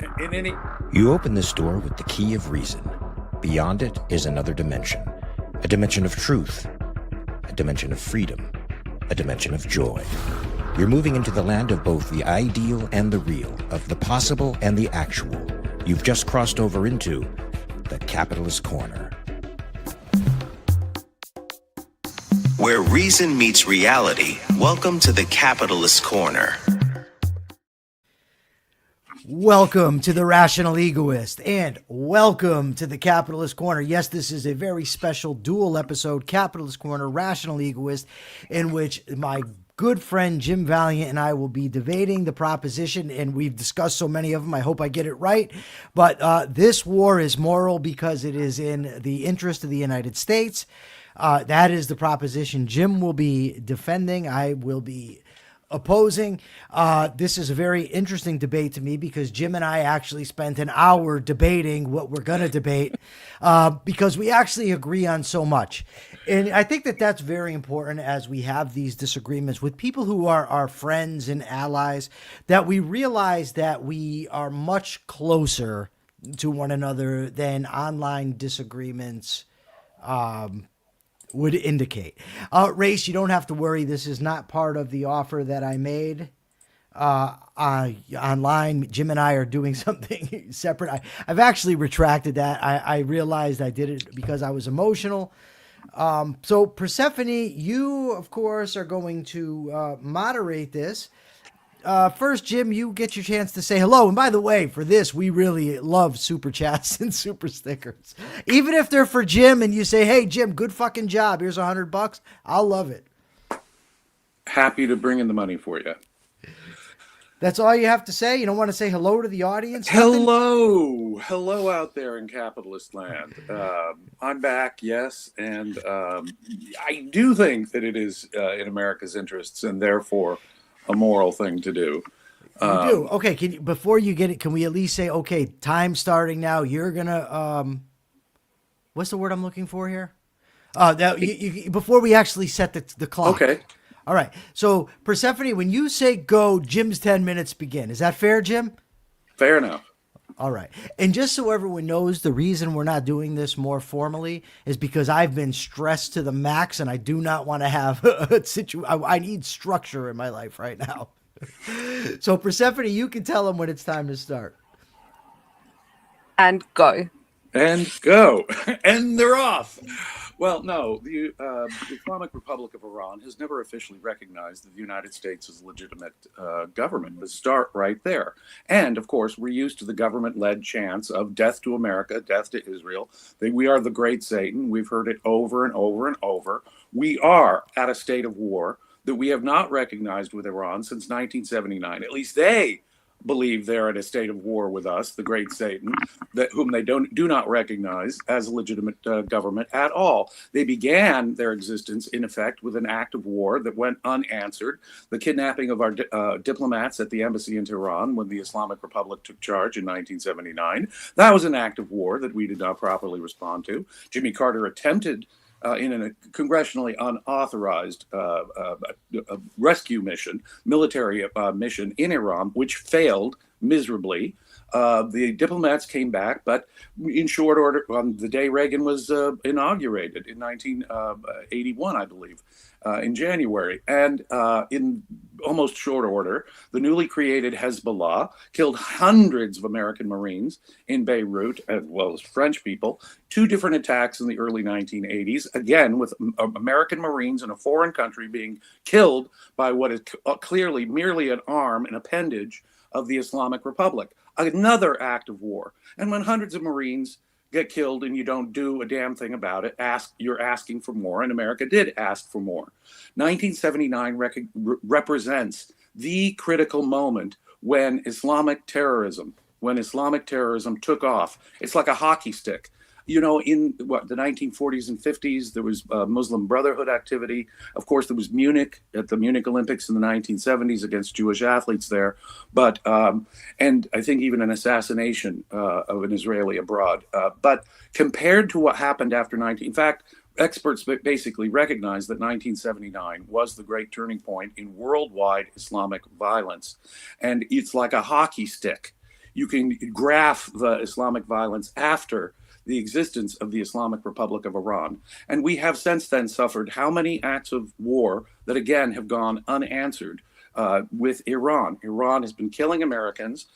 in any... You open this door with the key of reason. Beyond it is another dimension. A dimension of truth. A dimension of freedom. A dimension of joy. You're moving into the land of both the ideal and the real, of the possible and the actual. You've just crossed over into the Capitalist Corner. Where reason meets reality, welcome to the Capitalist Corner. Welcome to the Rational Egoist, and welcome to the Capitalist Corner. Yes, this is a very special dual episode, Capitalist Corner, Rational Egoist, in which my good friend Jim Valiant and I will be debating the proposition, and we've discussed so many of them. I hope I get it right. But this war is moral because it is in the interest of the United States. That is the proposition Jim will be defending. I will be opposing. This is a very interesting debate to me because Jim and I actually spent an hour debating what we're going to debate because we actually agree on so much. And I think that that's very important as we have these disagreements with people who are our friends and allies, that we realize that we are much closer to one another than online disagreements would indicate. Race, you don't have to worry. This is not part of the offer that I made online. Jim and I are doing something separate. I've actually retracted that. I realized I did it because I was emotional. So Persephone, you, of course, are going to moderate this. First, Jim, you get your chance to say hello. And by the way, for this, we really love super chats and super stickers. Even if they're for Jim and you say, hey, Jim, good fucking job. Here's $100. I'll love it. Happy to bring in the money for you. That's all you have to say? You don't want to say hello to the audience? Hello. Hello out there in capitalist land. I'm back, yes. And I do think that it is in America's interests and therefore a moral thing to do. You do. Okay, before you get it, can we at least say, okay, time starting now, you're going to, what's the word I'm looking for here? Before we actually set the clock. Okay. All right. So, Persephone, when you say go, Jim's 10 minutes begin. Is that fair, Jim? Fair enough. All right. And just so everyone knows, the reason we're not doing this more formally is because I've been stressed to the max and I do not want to have a situation. I need structure in my life right now. So Persephone, you can tell them when it's time to start. And go. And go. And they're off. Well, no, the Islamic Republic of Iran has never officially recognized the United States as a legitimate government. Let's start right there. And, of course, we're used to the government-led chants of death to America, death to Israel. We are the great Satan. We've heard it over and over and over. We are at a state of war that we have not recognized with Iran since 1979. At least they believe they're in a state of war with us, the great Satan, whom they do not recognize as a legitimate government at all. They began their existence, in effect, with an act of war that went unanswered, the kidnapping of our diplomats at the embassy in Tehran when the Islamic Republic took charge in 1979. That was an act of war that we did not properly respond to. Jimmy Carter attempted in a congressionally unauthorized rescue mission, military mission in Iran, which failed miserably. The diplomats came back, but in short order, on the day Reagan was inaugurated in 1981, I believe, in January. And in almost short order, the newly created Hezbollah killed hundreds of American Marines in Beirut, as well as French people. 2 different attacks in the early 1980s, again, with American Marines in a foreign country being killed by what is clearly merely an arm, an appendage of the Islamic Republic. Another act of war. And when hundreds of Marines get killed and you don't do a damn thing about it, you're asking for more, and America did ask for more. 1979 represents the critical moment when Islamic terrorism took off. It's like a hockey stick. You know, in the 1940s and 50s, there was Muslim Brotherhood activity. Of course, there was Munich at the Munich Olympics in the 1970s against Jewish athletes there. But, and I think even an assassination of an Israeli abroad. But compared to what happened after in fact, experts basically recognize that 1979 was the great turning point in worldwide Islamic violence. And it's like a hockey stick. you can graph the Islamic violence after the existence of the Islamic Republic of Iran. And we have since then suffered how many acts of war that, again, have gone unanswered with Iran. Iran has been killing Americans.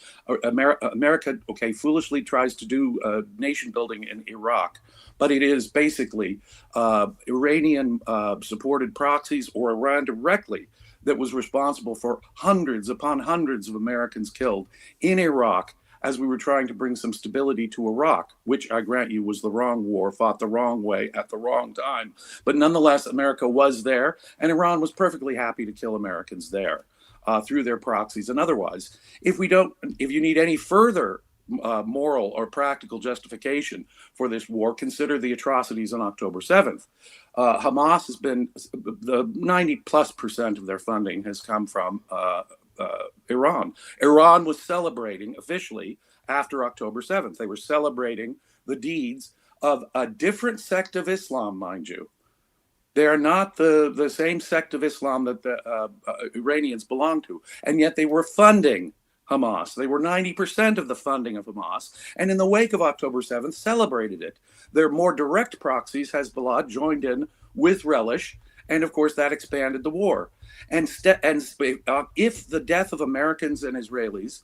America, okay, foolishly tries to do nation building in Iraq, but it is basically Iranian supported proxies or Iran directly that was responsible for hundreds upon hundreds of Americans killed in Iraq as we were trying to bring some stability to Iraq, which I grant you was the wrong war, fought the wrong way at the wrong time. But nonetheless, America was there, and Iran was perfectly happy to kill Americans there through their proxies and otherwise. If you need any further moral or practical justification for this war, consider the atrocities on October 7th. Hamas has been, the 90+% of their funding has come from Iran. Iran was celebrating officially after October 7th. They were celebrating the deeds of a different sect of Islam, mind you. They are not the same sect of Islam that the Iranians belong to, and yet they were funding Hamas. They were 90% of the funding of Hamas, and in the wake of October 7th, celebrated it. Their more direct proxies, Hezbollah, joined in with relish, and of course that expanded the war. And if the death of Americans and Israelis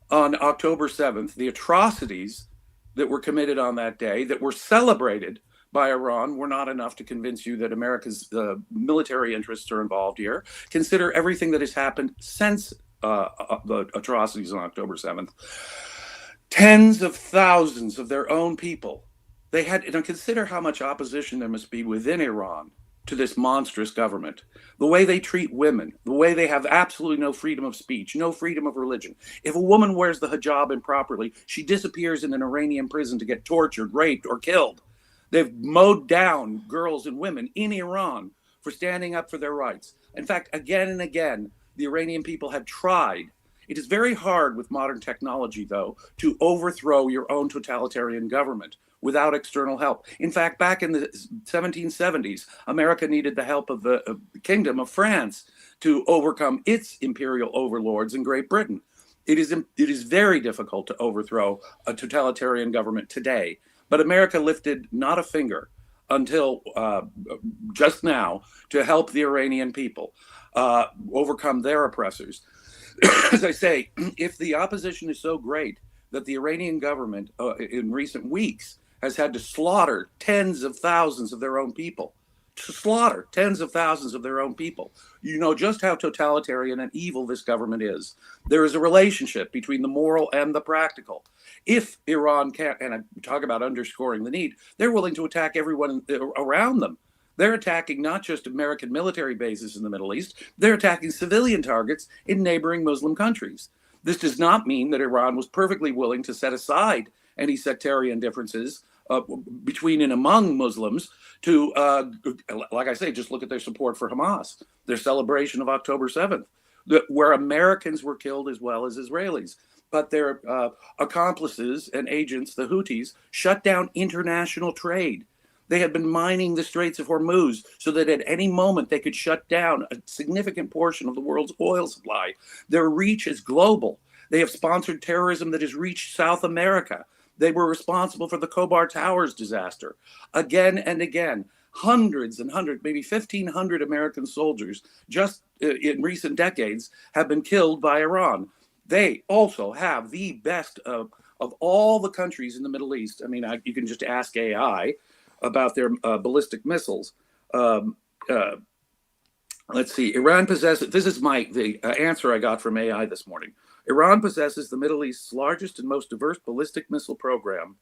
on October 7th, the atrocities that were committed on that day, that were celebrated by Iran, were not enough to convince you that America's military interests are involved here, consider everything that has happened since the atrocities on October 7th. Tens of thousands of their own people. They had, and consider how much opposition there must be within Iran to this monstrous government. The way they treat women, the way they have absolutely no freedom of speech, no freedom of religion. If a woman wears the hijab improperly, she disappears in an Iranian prison to get tortured, raped, or killed. They've mowed down girls and women in Iran for standing up for their rights. In fact, again and again, the Iranian people have tried. It is very hard with modern technology, though, to overthrow your own totalitarian government without external help. In fact, back in the 1770s, America needed the help of the Kingdom of France to overcome its imperial overlords in Great Britain. It is very difficult to overthrow a totalitarian government today, but America lifted not a finger until just now to help the Iranian people overcome their oppressors. As I say, if the opposition is so great that the Iranian government in recent weeks has had to slaughter tens of thousands of their own people, you know just how totalitarian and evil this government is. There is a relationship between the moral and the practical. If Iran can't, and I talk about underscoring the need, they're willing to attack everyone around them. They're attacking not just American military bases in the Middle East, they're attacking civilian targets in neighboring Muslim countries. This does not mean that Iran was perfectly willing to set aside any sectarian differences between and among Muslims to, like I say, just look at their support for Hamas, their celebration of October 7th, where Americans were killed as well as Israelis. But their accomplices and agents, the Houthis, shut down international trade. They had been mining the Straits of Hormuz so that at any moment they could shut down a significant portion of the world's oil supply. Their reach is global. They have sponsored terrorism that has reached South America. They were responsible for the Khobar Towers disaster. Again and again, hundreds and hundreds, maybe 1,500 American soldiers just in recent decades have been killed by Iran. They also have the best of all the countries in the Middle East. I mean, you can just ask AI about their ballistic missiles. Let's see. Iran possesses, this is the answer I got from AI this morning. Iran possesses the Middle East's largest and most diverse ballistic missile program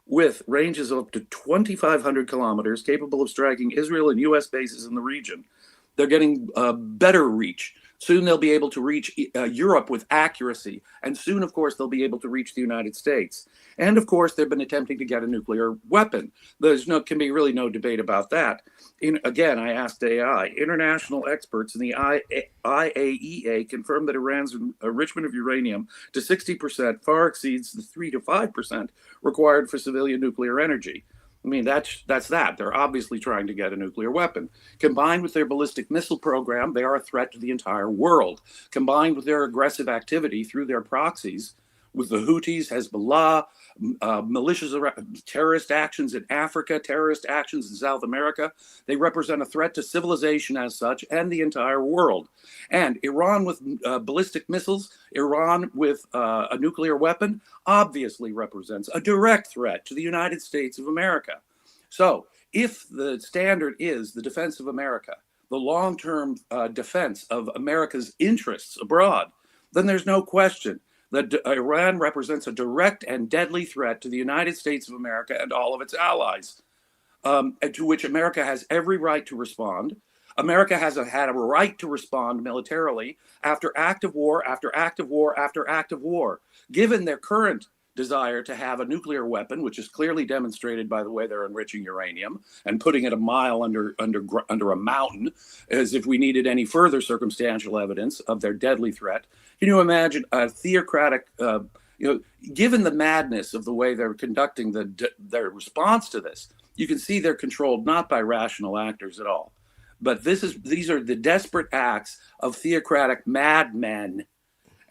with ranges of up to 2,500 kilometers, capable of striking Israel and U.S. bases in the region. They're getting better reach. Soon they'll be able to reach Europe with accuracy. And soon, of course, they'll be able to reach the United States. And of course, they've been attempting to get a nuclear weapon. Can be really no debate about that. Again, I asked AI. International experts in the IAEA confirmed that Iran's enrichment of uranium to 60% far exceeds the 3 to 5% required for civilian nuclear energy. I mean, that's that. They're obviously trying to get a nuclear weapon. Combined with their ballistic missile program, they are a threat to the entire world. Combined with their aggressive activity through their proxies, with the Houthis, Hezbollah, militias, terrorist actions in Africa, terrorist actions in South America. They represent a threat to civilization as such and the entire world. And Iran with ballistic missiles, Iran with a nuclear weapon, obviously represents a direct threat to the United States of America. So if the standard is the defense of America, the long-term defense of America's interests abroad, then there's no question that Iran represents a direct and deadly threat to the United States of America and all of its allies, to which America has every right to respond. America has had a right to respond militarily after act of war, after act of war, after act of war. Given their current desire to have a nuclear weapon, which is clearly demonstrated by the way they're enriching uranium and putting it a mile under a mountain, as if we needed any further circumstantial evidence of their deadly threat. Can you imagine a theocratic, given the madness of the way they're conducting their response to this, you can see they're controlled not by rational actors at all, but these are the desperate acts of theocratic madmen.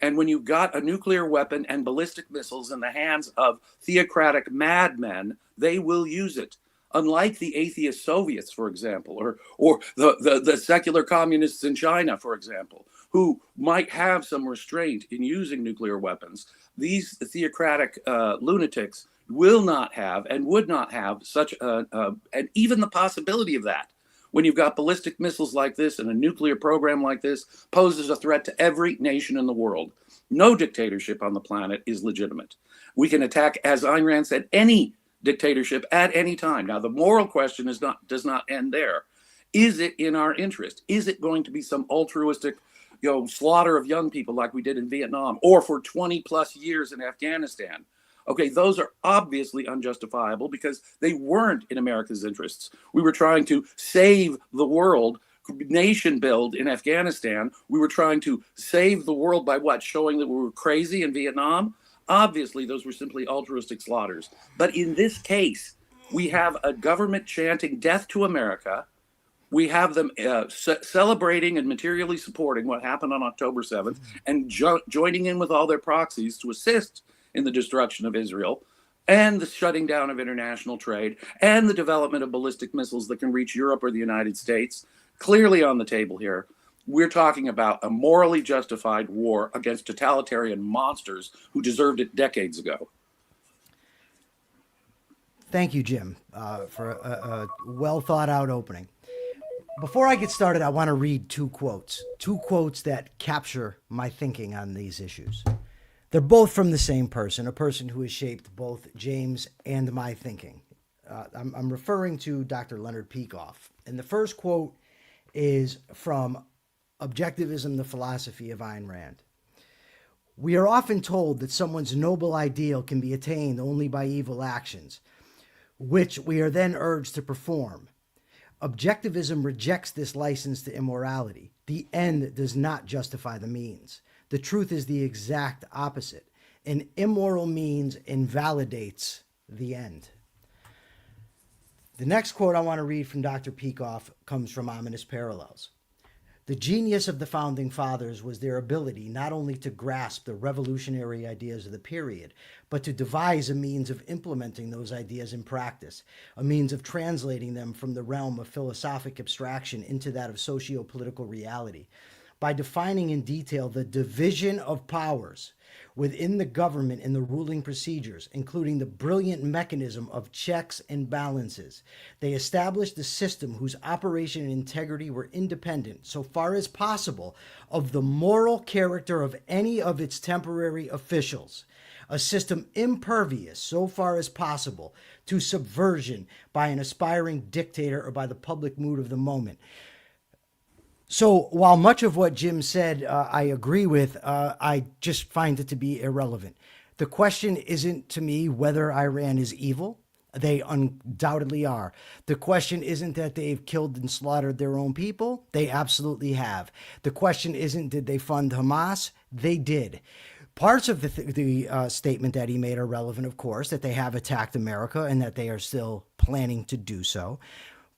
And when you've got a nuclear weapon and ballistic missiles in the hands of theocratic madmen, they will use it. Unlike the atheist Soviets, for example, or the secular communists in China, for example, who might have some restraint in using nuclear weapons, these theocratic lunatics will not have and would not have such and even the possibility of that. When you've got ballistic missiles like this and a nuclear program like this poses a threat to every nation in the world. No dictatorship on the planet is legitimate. We can attack, as Ayn Rand said, any dictatorship at any time. Now, the moral question does not end there. Is it in our interest? Is it going to be some altruistic, slaughter of young people like we did in Vietnam or for 20 plus years in Afghanistan? Okay, those are obviously unjustifiable because they weren't in America's interests. We were trying to save the world, nation build in Afghanistan. We were trying to save the world by what? Showing that we were crazy in Vietnam? Obviously, those were simply altruistic slaughters. But in this case, we have a government chanting death to America. We have them celebrating and materially supporting what happened on October 7th and joining in with all their proxies to assist in the destruction of Israel and the shutting down of international trade and the development of ballistic missiles that can reach Europe or the United States. Clearly on the table here, we're talking about a morally justified war against totalitarian monsters who deserved it decades ago. Thank you, Jim, for a well thought out opening. Before I get started, I want to read two quotes that capture my thinking on these issues. They're both from the same person, a person who has shaped both James and my thinking. I'm referring to Dr. Leonard Peikoff. And the first quote is from Objectivism, the Philosophy of Ayn Rand. We are often told that someone's noble ideal can be attained only by evil actions, which we are then urged to perform. Objectivism rejects this license to immorality. The end does not justify the means. The truth is the exact opposite. An immoral means invalidates the end. The next quote I want to read from Dr. Peikoff comes from Ominous Parallels. The genius of the Founding Fathers was their ability not only to grasp the revolutionary ideas of the period, but to devise a means of implementing those ideas in practice, a means of translating them from the realm of philosophic abstraction into that of socio-political reality. By defining in detail the division of powers within the government and the ruling procedures, including the brilliant mechanism of checks and balances, they established a system whose operation and integrity were independent, so far as possible, of the moral character of any of its temporary officials. A system impervious, so far as possible, to subversion by an aspiring dictator or by the public mood of the moment. So while much of what Jim said I agree with, I just find it to be irrelevant. The question isn't to me whether Iran is evil. They undoubtedly are. The question isn't that they've killed and slaughtered their own people. They absolutely have. The question isn't did they fund Hamas. They did. Parts of the statement that he made are relevant, of course, that they have attacked America and that they are still planning to do so.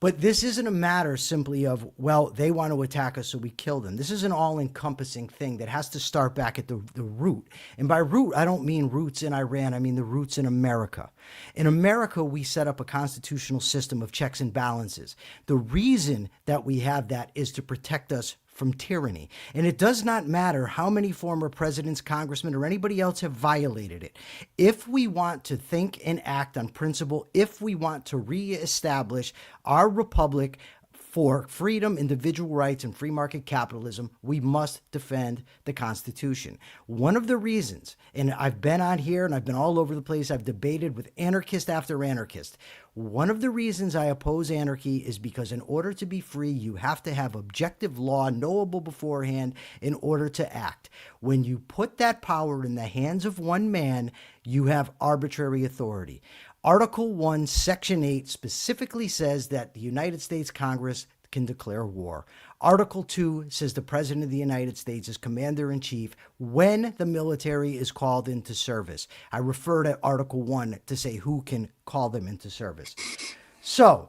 But this isn't a matter simply of, well, they want to attack us, so we kill them. This is an all-encompassing thing that has to start back at the root. And by root, I don't mean roots in Iran. I mean the roots in America. In America, we set up a constitutional system of checks and balances. The reason that we have that is to protect us from tyranny. And it does not matter how many former presidents, congressmen, or anybody else have violated it. If we want to think and act on principle, if we want to reestablish our republic for freedom, individual rights, and free market capitalism, we must defend the Constitution. One of the reasons, and I've been on here and I've been all over the place, I've debated with anarchist after anarchist. One of the reasons I oppose anarchy is because in order to be free, you have to have objective law knowable beforehand in order to act. When you put that power in the hands of one man, you have arbitrary authority. Article 1, Section 8 specifically says that the United States Congress can declare war. Article 2 says the President of the United States is Commander-in-Chief when the military is called into service. I refer to Article 1 to say who can call them into service. So,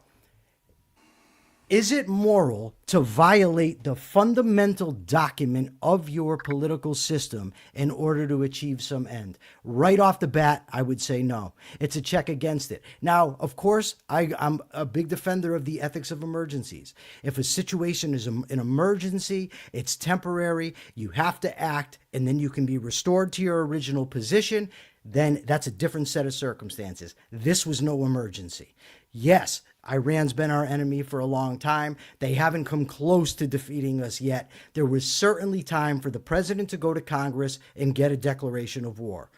is it moral to violate the fundamental document of your political system in order to achieve some end? Right off the bat, I would say no. It's a check against it. Now, of course, I'm a big defender of the ethics of emergencies. If a situation is an emergency, it's temporary, you have to act, and then you can be restored to your original position, then that's a different set of circumstances. This was no emergency. Yes, Iran's been our enemy for a long time. They haven't come close to defeating us yet. There was certainly time for the president to go to Congress and get a declaration of war.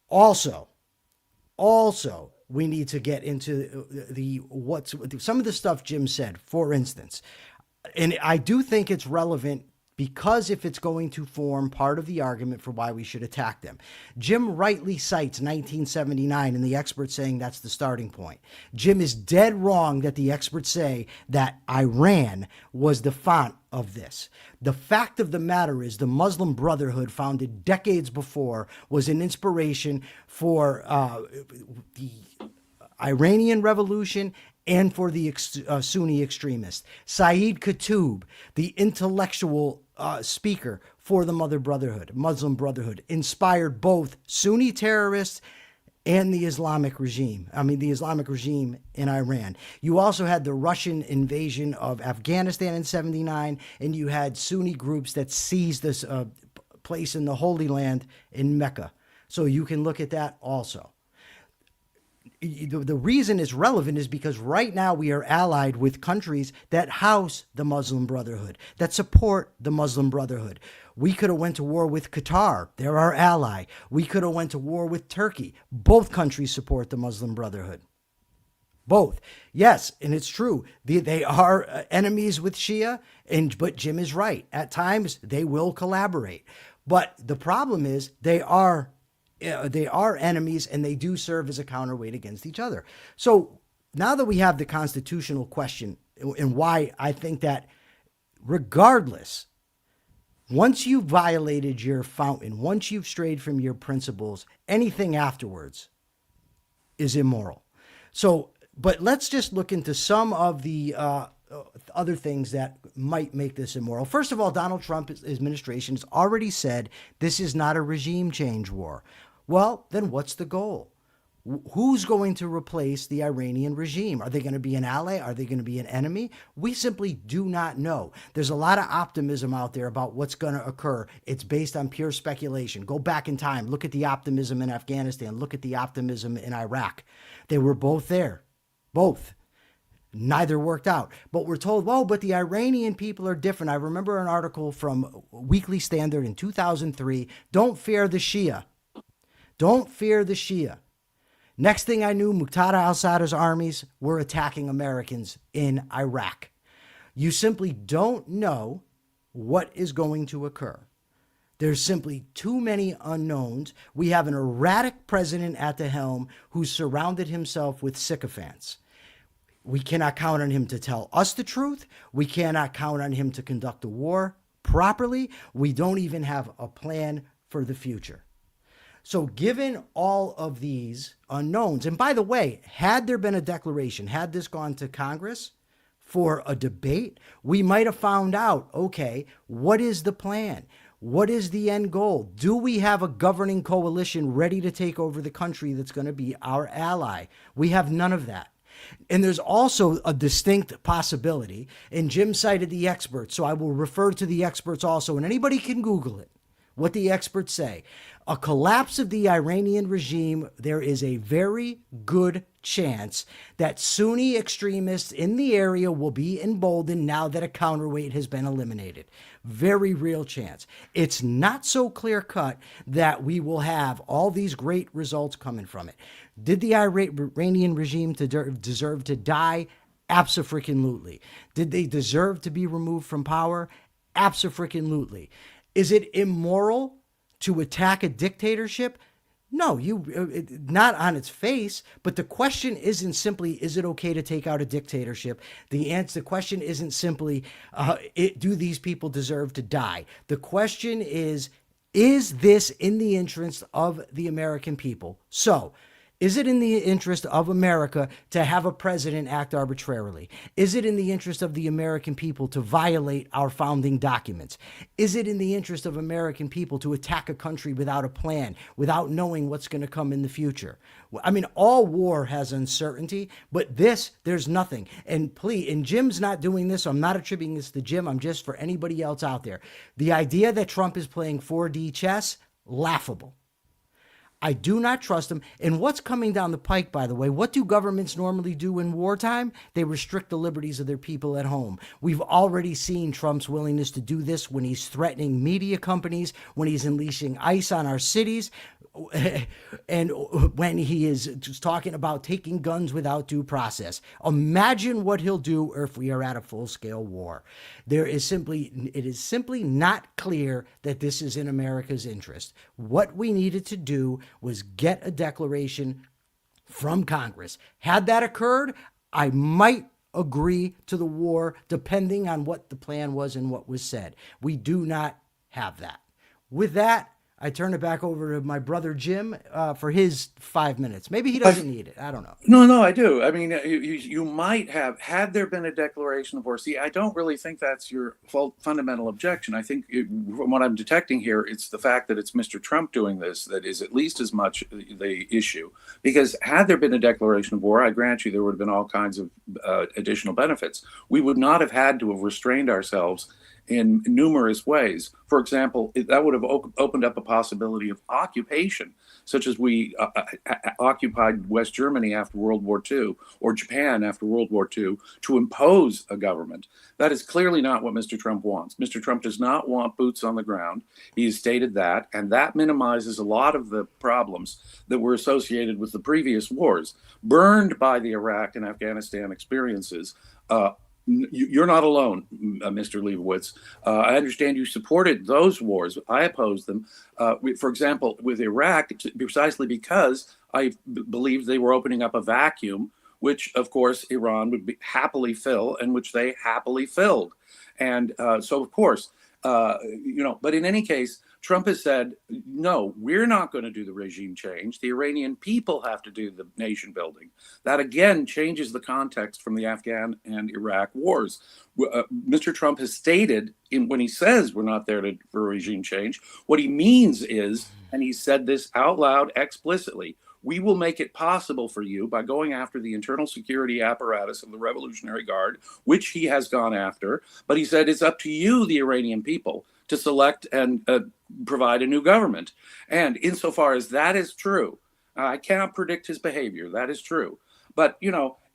Also, we need to get into some of the stuff Jim said, for instance. And I do think it's relevant because if it's going to form part of the argument for why we should attack them. Jim rightly cites 1979 and the experts saying that's the starting point. Jim is dead wrong that the experts say that Iran was the font of this. The fact of the matter is the Muslim Brotherhood, founded decades before, was an inspiration for the Iranian Revolution and for the Sunni extremists. Saeed Qutb, the intellectual speaker for the Muslim Brotherhood, inspired both Sunni terrorists and the Islamic regime. The Islamic regime in Iran. You also had the Russian invasion of Afghanistan in '79, and you had Sunni groups that seized this place in the Holy Land in Mecca. So you can look at that also. The reason it's relevant is because right now we are allied with countries that house the Muslim Brotherhood, that support the Muslim Brotherhood. We could have went to war with Qatar. They're our ally. We could have went to war with Turkey. Both countries support the Muslim Brotherhood. Both. Yes, and it's true. They are enemies with Shia, but Jim is right. At times, they will collaborate. But the problem is they are enemies, and they do serve as a counterweight against each other. So now that we have the constitutional question, and why I think that regardless, once you've violated your fountain, once you've strayed from your principles, anything afterwards is immoral. So, but let's just look into some of the other things that might make this immoral. First of all, Donald Trump's administration has already said this is not a regime change war. Well, then what's the goal? Who's going to replace the Iranian regime? Are they going to be an ally? Are they going to be an enemy? We simply do not know. There's a lot of optimism out there about what's going to occur. It's based on pure speculation. Go back in time. Look at the optimism in Afghanistan. Look at the optimism in Iraq. They were both there. Both. Neither worked out. But we're told, well, but the Iranian people are different. I remember an article from Weekly Standard in 2003. Don't fear the Shia. Don't fear the Shia. Next thing I knew, Muqtada al-Sadr's armies were attacking Americans in Iraq. You simply don't know what is going to occur. There's simply too many unknowns. We have an erratic president at the helm who's surrounded himself with sycophants. We cannot count on him to tell us the truth. We cannot count on him to conduct the war properly. We don't even have a plan for the future. So given all of these unknowns, and by the way, had there been a declaration, had this gone to Congress, for a debate. We might have found out, okay, what is the plan? What is the end goal? Do we have a governing coalition ready to take over the country that's going to be our ally? We have none of that. And there's also a distinct possibility, and Jim cited the experts, so I will refer to the experts also, and anybody can Google it, what the experts say. A collapse of the Iranian regime, there is a very good chance that Sunni extremists in the area will be emboldened now that a counterweight has been eliminated. Very real chance. It's not so clear cut that we will have all these great results coming from it. Did the Iranian regime deserve to die? Abso-freaking-lutely. Did they deserve to be removed from power? Abso-freaking-lutely. Is it immoral to attack a dictatorship? No, not on its face, but the question isn't simply, is it okay to take out a dictatorship? The question isn't simply, do these people deserve to die? The question is this in the interest of the American people? So, is it in the interest of America to have a president act arbitrarily? Is it in the interest of the American people to violate our founding documents? Is it in the interest of American people to attack a country without a plan, without knowing what's going to come in the future? I mean, all war has uncertainty, but there's nothing. And Jim's not doing this, so I'm not attributing this to Jim. I'm just for anybody else out there. The idea that Trump is playing 4D chess, laughable. I do not trust them. And what's coming down the pike, by the way, what do governments normally do in wartime? They restrict the liberties of their people at home. We've already seen Trump's willingness to do this when he's threatening media companies, when he's unleashing ICE on our cities, and when he is just talking about taking guns without due process. Imagine what he'll do if we are at a full-scale war. It is simply not clear that this is in America's interest. What we needed to do was get a declaration from Congress. Had that occurred, I might agree to the war, depending on what the plan was and what was said. We do not have that. With that, I turn it back over to my brother Jim for his 5 minutes. Maybe he doesn't need it. I don't know. No, I do. I mean, you might have, had there been a declaration of war. See, I don't really think that's your fundamental objection. I think from what I'm detecting here, it's the fact that it's Mr. Trump doing this that is at least as much the issue. Because had there been a declaration of war, I grant you there would have been all kinds of additional benefits. We would not have had to have restrained ourselves in numerous ways. For example, that would have opened up a possibility of occupation, such as we occupied West Germany after World War II, or Japan after World War II, to impose a government. That is clearly not what Mr. Trump wants. Mr. Trump does not want boots on the ground. He has stated that, and that minimizes a lot of the problems that were associated with the previous wars, burned by the Iraq and Afghanistan experiences. You're not alone, Mr. Leibowitz. I understand you supported those wars. I opposed them. For example, with Iraq, precisely because I believed they were opening up a vacuum, which, of course, Iran would happily fill, and which they happily filled. And so, of course, but in any case, Trump has said, no, we're not going to do the regime change. The Iranian people have to do the nation building. That, again, changes the context from the Afghan and Iraq wars. Mr. Trump has stated, when he says we're not there for regime change, what he means is, and he said this out loud explicitly, we will make it possible for you by going after the internal security apparatus of the Revolutionary Guard, which he has gone after. But he said it's up to you, the Iranian people, to select and provide a new government. And insofar as that is true, I cannot predict his behavior. That is true. But,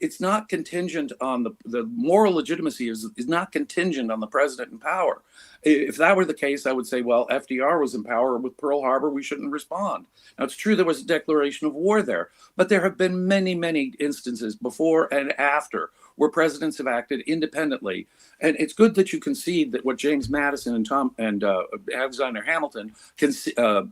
it's not contingent on the moral legitimacy is not contingent on the president in power. If that were the case, I would say, well, FDR was in power with Pearl Harbor. We shouldn't respond. Now, it's true there was a declaration of war there, but there have been many, many instances before and after where presidents have acted independently. And it's good that you concede that what James Madison and Alexander Hamilton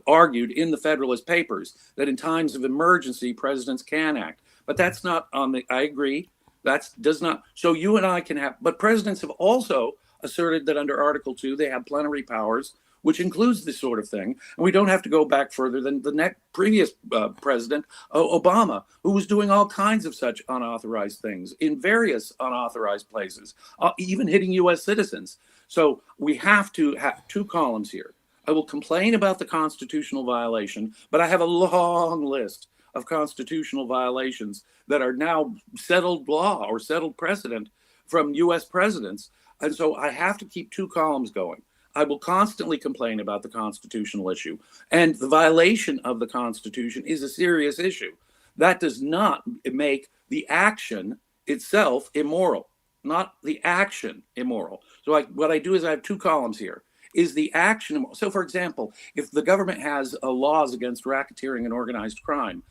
argued in the Federalist Papers, that in times of emergency, presidents can act. But that's not I agree, that does not, so you and I can have, but presidents have also asserted that under Article 2, they have plenary powers which includes this sort of thing. And we don't have to go back further than the previous president, Obama, who was doing all kinds of such unauthorized things in various unauthorized places, even hitting U.S. citizens. So we have to have two columns here. I will complain about the constitutional violation, but I have a long list of constitutional violations that are now settled law or settled precedent from U.S. presidents. And so I have to keep two columns going. I will constantly complain about the constitutional issue. And the violation of the Constitution is a serious issue. That does not make the action itself immoral, not the action immoral. So what I do is I have two columns here. Is the action, so for example, if the government has laws against racketeering and organized crime,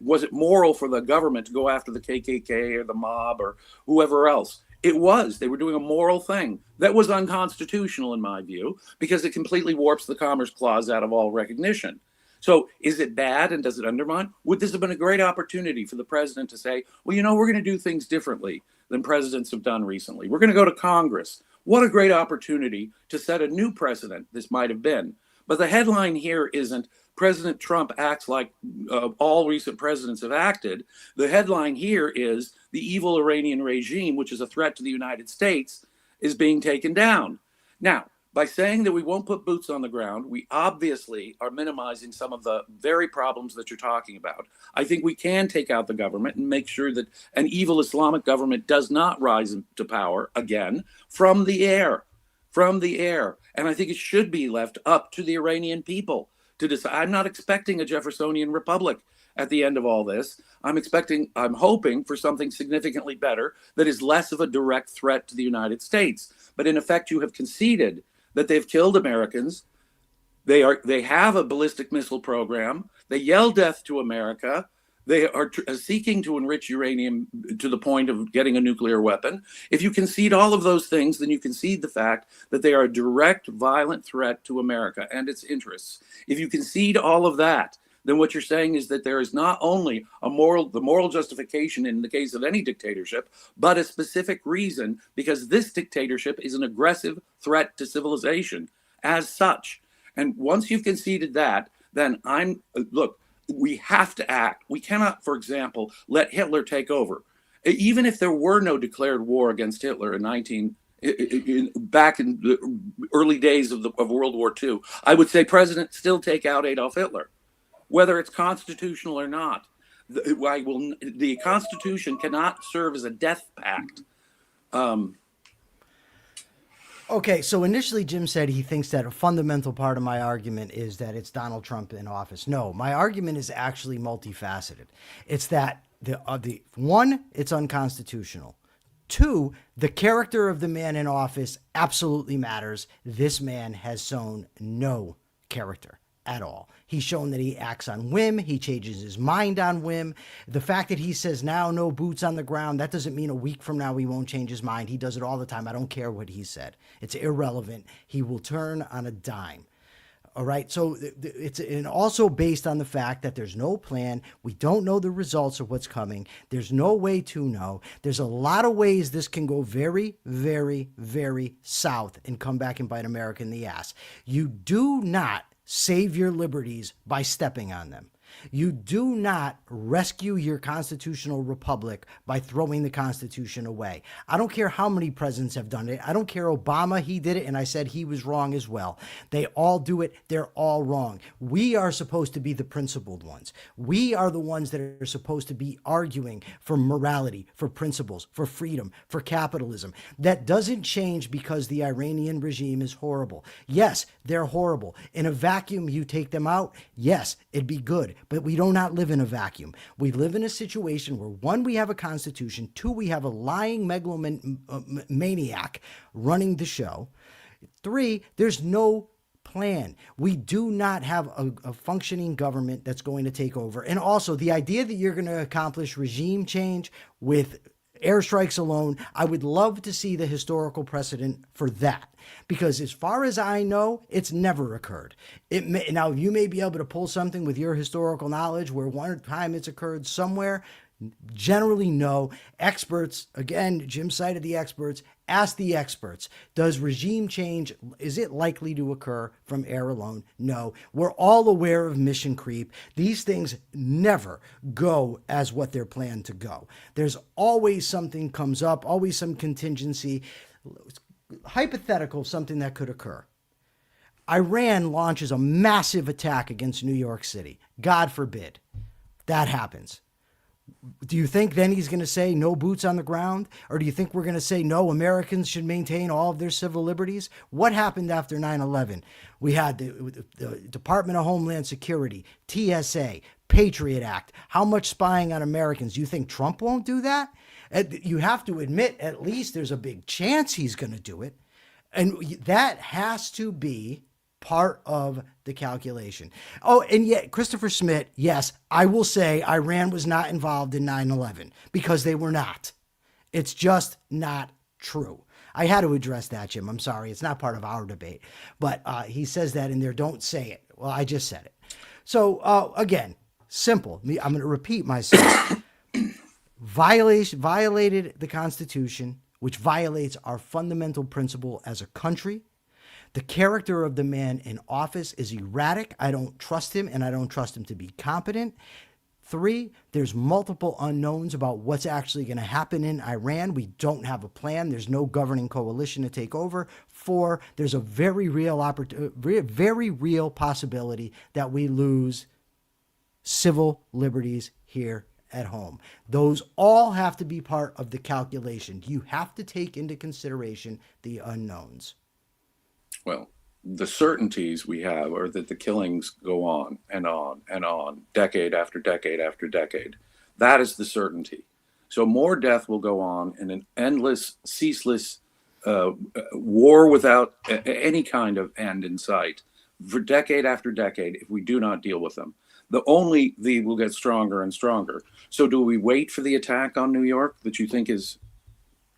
was it moral for the government to go after the KKK or the mob or whoever else? It was. They were doing a moral thing that was unconstitutional in my view, because it completely warps the Commerce Clause out of all recognition. So is it bad and does it undermine? Would this have been a great opportunity for the president to say, well, we're going to do things differently than presidents have done recently. We're going to go to Congress. What a great opportunity to set a new precedent this might have been. But the headline here isn't President Trump acts like all recent presidents have acted. The headline here is the evil Iranian regime, which is a threat to the United States, is being taken down. Now, by saying that we won't put boots on the ground, we obviously are minimizing some of the very problems that you're talking about. I think we can take out the government and make sure that an evil Islamic government does not rise to power again from the air. And I think it should be left up to the Iranian people to decide. I'm not expecting a Jeffersonian republic at the end of all this. I'm hoping for something significantly better that is less of a direct threat to the United States. But in effect, you have conceded that they've killed Americans. They have a ballistic missile program. They yell death to America. They are seeking to enrich uranium to the point of getting a nuclear weapon. If you concede all of those things, then you concede the fact that they are a direct, violent threat to America and its interests. If you concede all of that, then what you're saying is that there is not only the moral justification in the case of any dictatorship, but a specific reason, because this dictatorship is an aggressive threat to civilization as such. And once you've conceded that, then we have to act. We cannot, for example, let Hitler take over. Even if there were no declared war against Hitler back in the early days of World War II, I would say President still take out Adolf Hitler, whether it's constitutional or not. The Constitution cannot serve as a death pact. Okay, so initially Jim said he thinks that a fundamental part of my argument is that it's Donald Trump in office. No, my argument is actually multifaceted. It's that one, it's unconstitutional. Two, the character of the man in office absolutely matters. This man has shown no character at all. He's shown that he acts on whim. He changes his mind on whim. The fact that he says now no boots on the ground, that doesn't mean a week from now he won't change his mind. He does it all the time. I don't care what he said. It's irrelevant. He will turn on a dime. All right. So it's and also based on the fact that there's no plan. We don't know the results of what's coming. There's no way to know. There's a lot of ways this can go very, very, very south and come back and bite America in the ass. You do not save your liberties by stepping on them. You do not rescue your constitutional republic by throwing the Constitution away. I don't care how many presidents have done it. I don't care Obama, he did it, and I said he was wrong as well. They all do it. They're all wrong. We are supposed to be the principled ones. We are the ones that are supposed to be arguing for morality, for principles, for freedom, for capitalism. That doesn't change because the Iranian regime is horrible. Yes, they're horrible. In a vacuum, you take them out. Yes, it'd be good. But we do not live in a vacuum. We live in a situation where, one, we have a constitution. Two, we have a lying megalomaniac running the show. Three, there's no plan. We do not have a functioning government that's going to take over. And also, the idea that you're going to accomplish regime change with airstrikes alone, I would love to see the historical precedent for that. Because as far as I know, it's never occurred. Now, you may be able to pull something with your historical knowledge where one time it's occurred somewhere. Generally, no. Experts, again, Jim cited the experts. Ask the experts. Does regime change, is it likely to occur from air alone? No. We're all aware of mission creep. These things never go as what they're planned to go. There's always something comes up, always some contingency, hypothetical, something that could occur. Iran launches a massive attack against New York City. God forbid that happens. Do you think then he's going to say no boots on the ground? Or do you think we're going to say no, Americans should maintain all of their civil liberties? What happened after 9/11? We had the Department of Homeland Security, TSA, Patriot Act. How much spying on Americans? Do you think Trump won't do that? You have to admit, at least there's a big chance he's going to do it. And that has to be part of the calculation. Oh, and yet Christopher Smith, yes, I will say Iran was not involved in 9/11 because they were not. It's just not true. I had to address that, Jim. I'm sorry. It's not part of our debate. But he says that in there. Don't say it. Well, I just said it. So, again, simple. I'm going to repeat myself. Violated the Constitution, which violates our fundamental principle as a country. The character of the man in office is erratic. I don't trust him, and I don't trust him to be competent. 3, there's multiple unknowns about what's actually going to happen in Iran. We don't have a plan. There's no governing coalition to take over. 4, there's a very real possibility that we lose civil liberties here at home. Those all have to be part of the calculation. You have to take into consideration the unknowns. Well, the certainties we have are that the killings go on and on and on, decade after decade after decade. That is the certainty. So more death will go on in an endless, ceaseless war without any kind of end in sight for decade after decade if we do not deal with them. They will get stronger and stronger. So do we wait for the attack on New York that you think is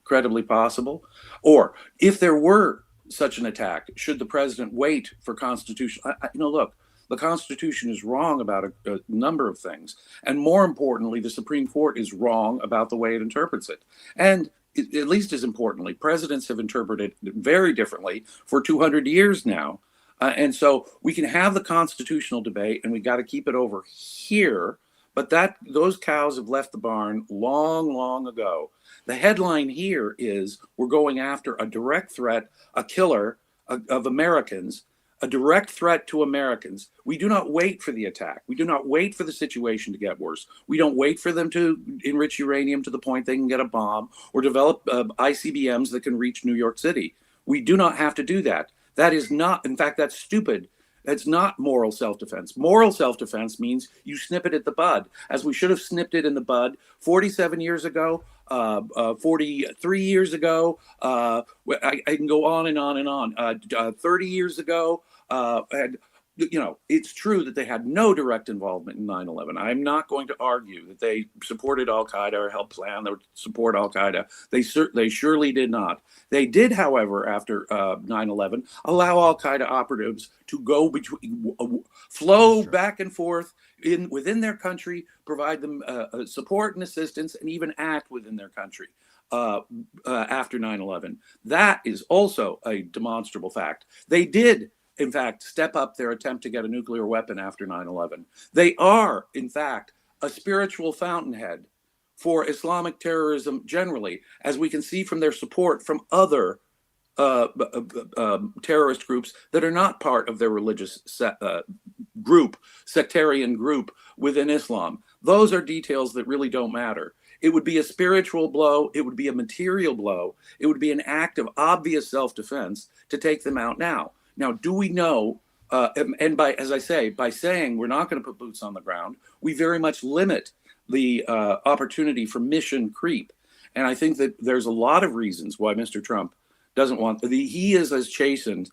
credibly possible? Or if there were such an attack, should the president wait for constitution? Look, the Constitution is wrong about a number of things. And more importantly, the Supreme Court is wrong about the way it interprets it. And at least as importantly, presidents have interpreted it very differently for 200 years now. And so we can have the constitutional debate, and we got to keep it over here. But those cows have left the barn long, long ago. The headline here is we're going after a direct threat, a killer of Americans, a direct threat to Americans. We do not wait for the attack. We do not wait for the situation to get worse. We don't wait for them to enrich uranium to the point they can get a bomb or develop ICBMs that can reach New York City. We do not have to do that. That is not, in fact, that's stupid. That's not moral self-defense. Moral self-defense means you snip it at the bud, as we should have snipped it in the bud 47 years ago, 43 years ago. I can go on and on and on. 30 years ago, and it's true that they had no direct involvement in 9/11. I'm not going to argue that they supported Al-Qaeda or helped plan or support Al-Qaeda. They surely did not. They did, however, after 9/11, allow Al-Qaeda operatives to go flow back and forth within their country, provide them support and assistance, and even act within their country after 9/11. That is also a demonstrable fact. They did, in fact, step up their attempt to get a nuclear weapon after 9/11. They are, in fact, a spiritual fountainhead for Islamic terrorism generally, as we can see from their support from other terrorist groups that are not part of their religious sectarian group within Islam. Those are details that really don't matter. It would be a spiritual blow. It would be a material blow. It would be an act of obvious self-defense to take them out now. Now, do we know, and as I say, by saying we're not going to put boots on the ground, we very much limit the opportunity for mission creep. And I think that there's a lot of reasons why Mr. Trump doesn't want, he is as chastened,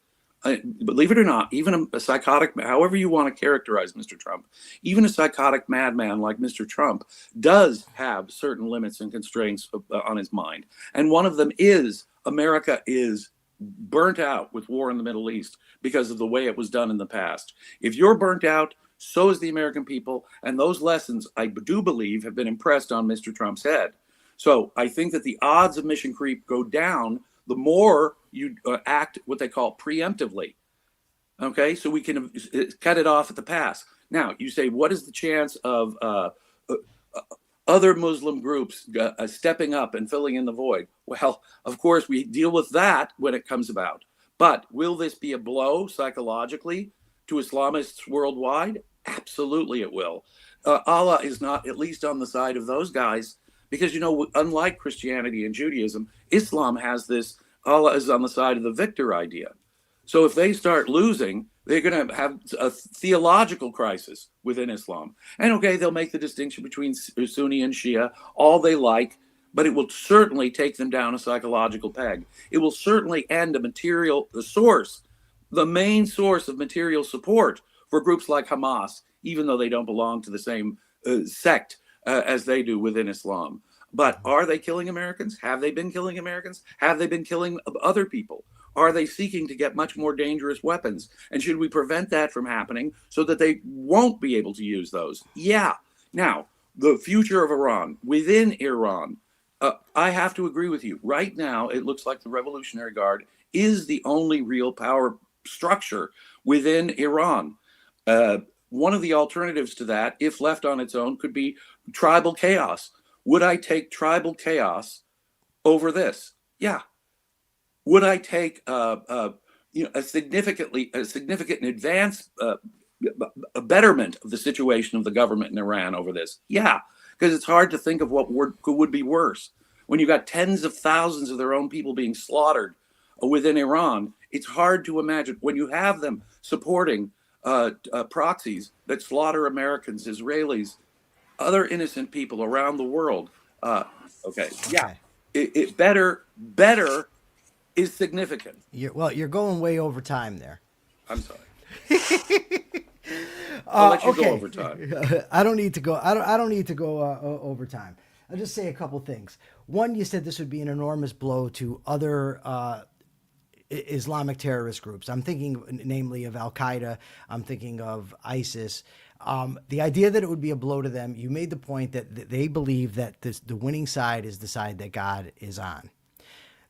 believe it or not, even a psychotic, however you want to characterize Mr. Trump, even a psychotic madman like Mr. Trump does have certain limits and constraints on his mind. And one of them is America is burnt out with war in the Middle East because of the way it was done in the past. If you're burnt out, So is the American people. And those lessons, I do believe, have been impressed on Mr. Trump's head. So I think that the odds of mission creep go down the more you act what they call preemptively. Okay, so we can cut it off at the pass. Now, you say, what is the chance of other Muslim groups stepping up and filling in the void? Well, of course, we deal with that when it comes about. But will this be a blow psychologically to Islamists worldwide? Absolutely, it will. Allah is not at least on the side of those guys because, unlike Christianity and Judaism, Islam has this Allah is on the side of the victor idea. So if they start losing, they're going to have a theological crisis within Islam. And okay, they'll make the distinction between Sunni and Shia all they like, but it will certainly take them down a psychological peg. It will certainly end the main source of material support for groups like Hamas, even though they don't belong to the same sect as they do within Islam. But are they killing Americans? Have they been killing Americans? Have they been killing other people? Are they seeking to get much more dangerous weapons? And should we prevent that from happening so that they won't be able to use those? Yeah. Now, the future of Iran, within Iran, I have to agree with you. Right now, it looks like the Revolutionary Guard is the only real power structure within Iran. One of the alternatives to that, if left on its own, could be tribal chaos. Would I take tribal chaos over this? Yeah. Would I take a significant advance, a betterment of the situation of the government in Iran over this? Yeah, because it's hard to think of what would be worse. When you've got tens of thousands of their own people being slaughtered within Iran, it's hard to imagine when you have them supporting proxies that slaughter Americans, Israelis, other innocent people around the world. Yeah, it better is significant. You're going way over time there. I'm sorry. I'll let you go over time. I don't need to go. I don't need to go over time. I'll just say a couple things. One, you said this would be an enormous blow to other Islamic terrorist groups. I'm thinking namely of Al Qaeda. I'm thinking of ISIS. The idea that it would be a blow to them, you made the point that they believe that the winning side is the side that God is on.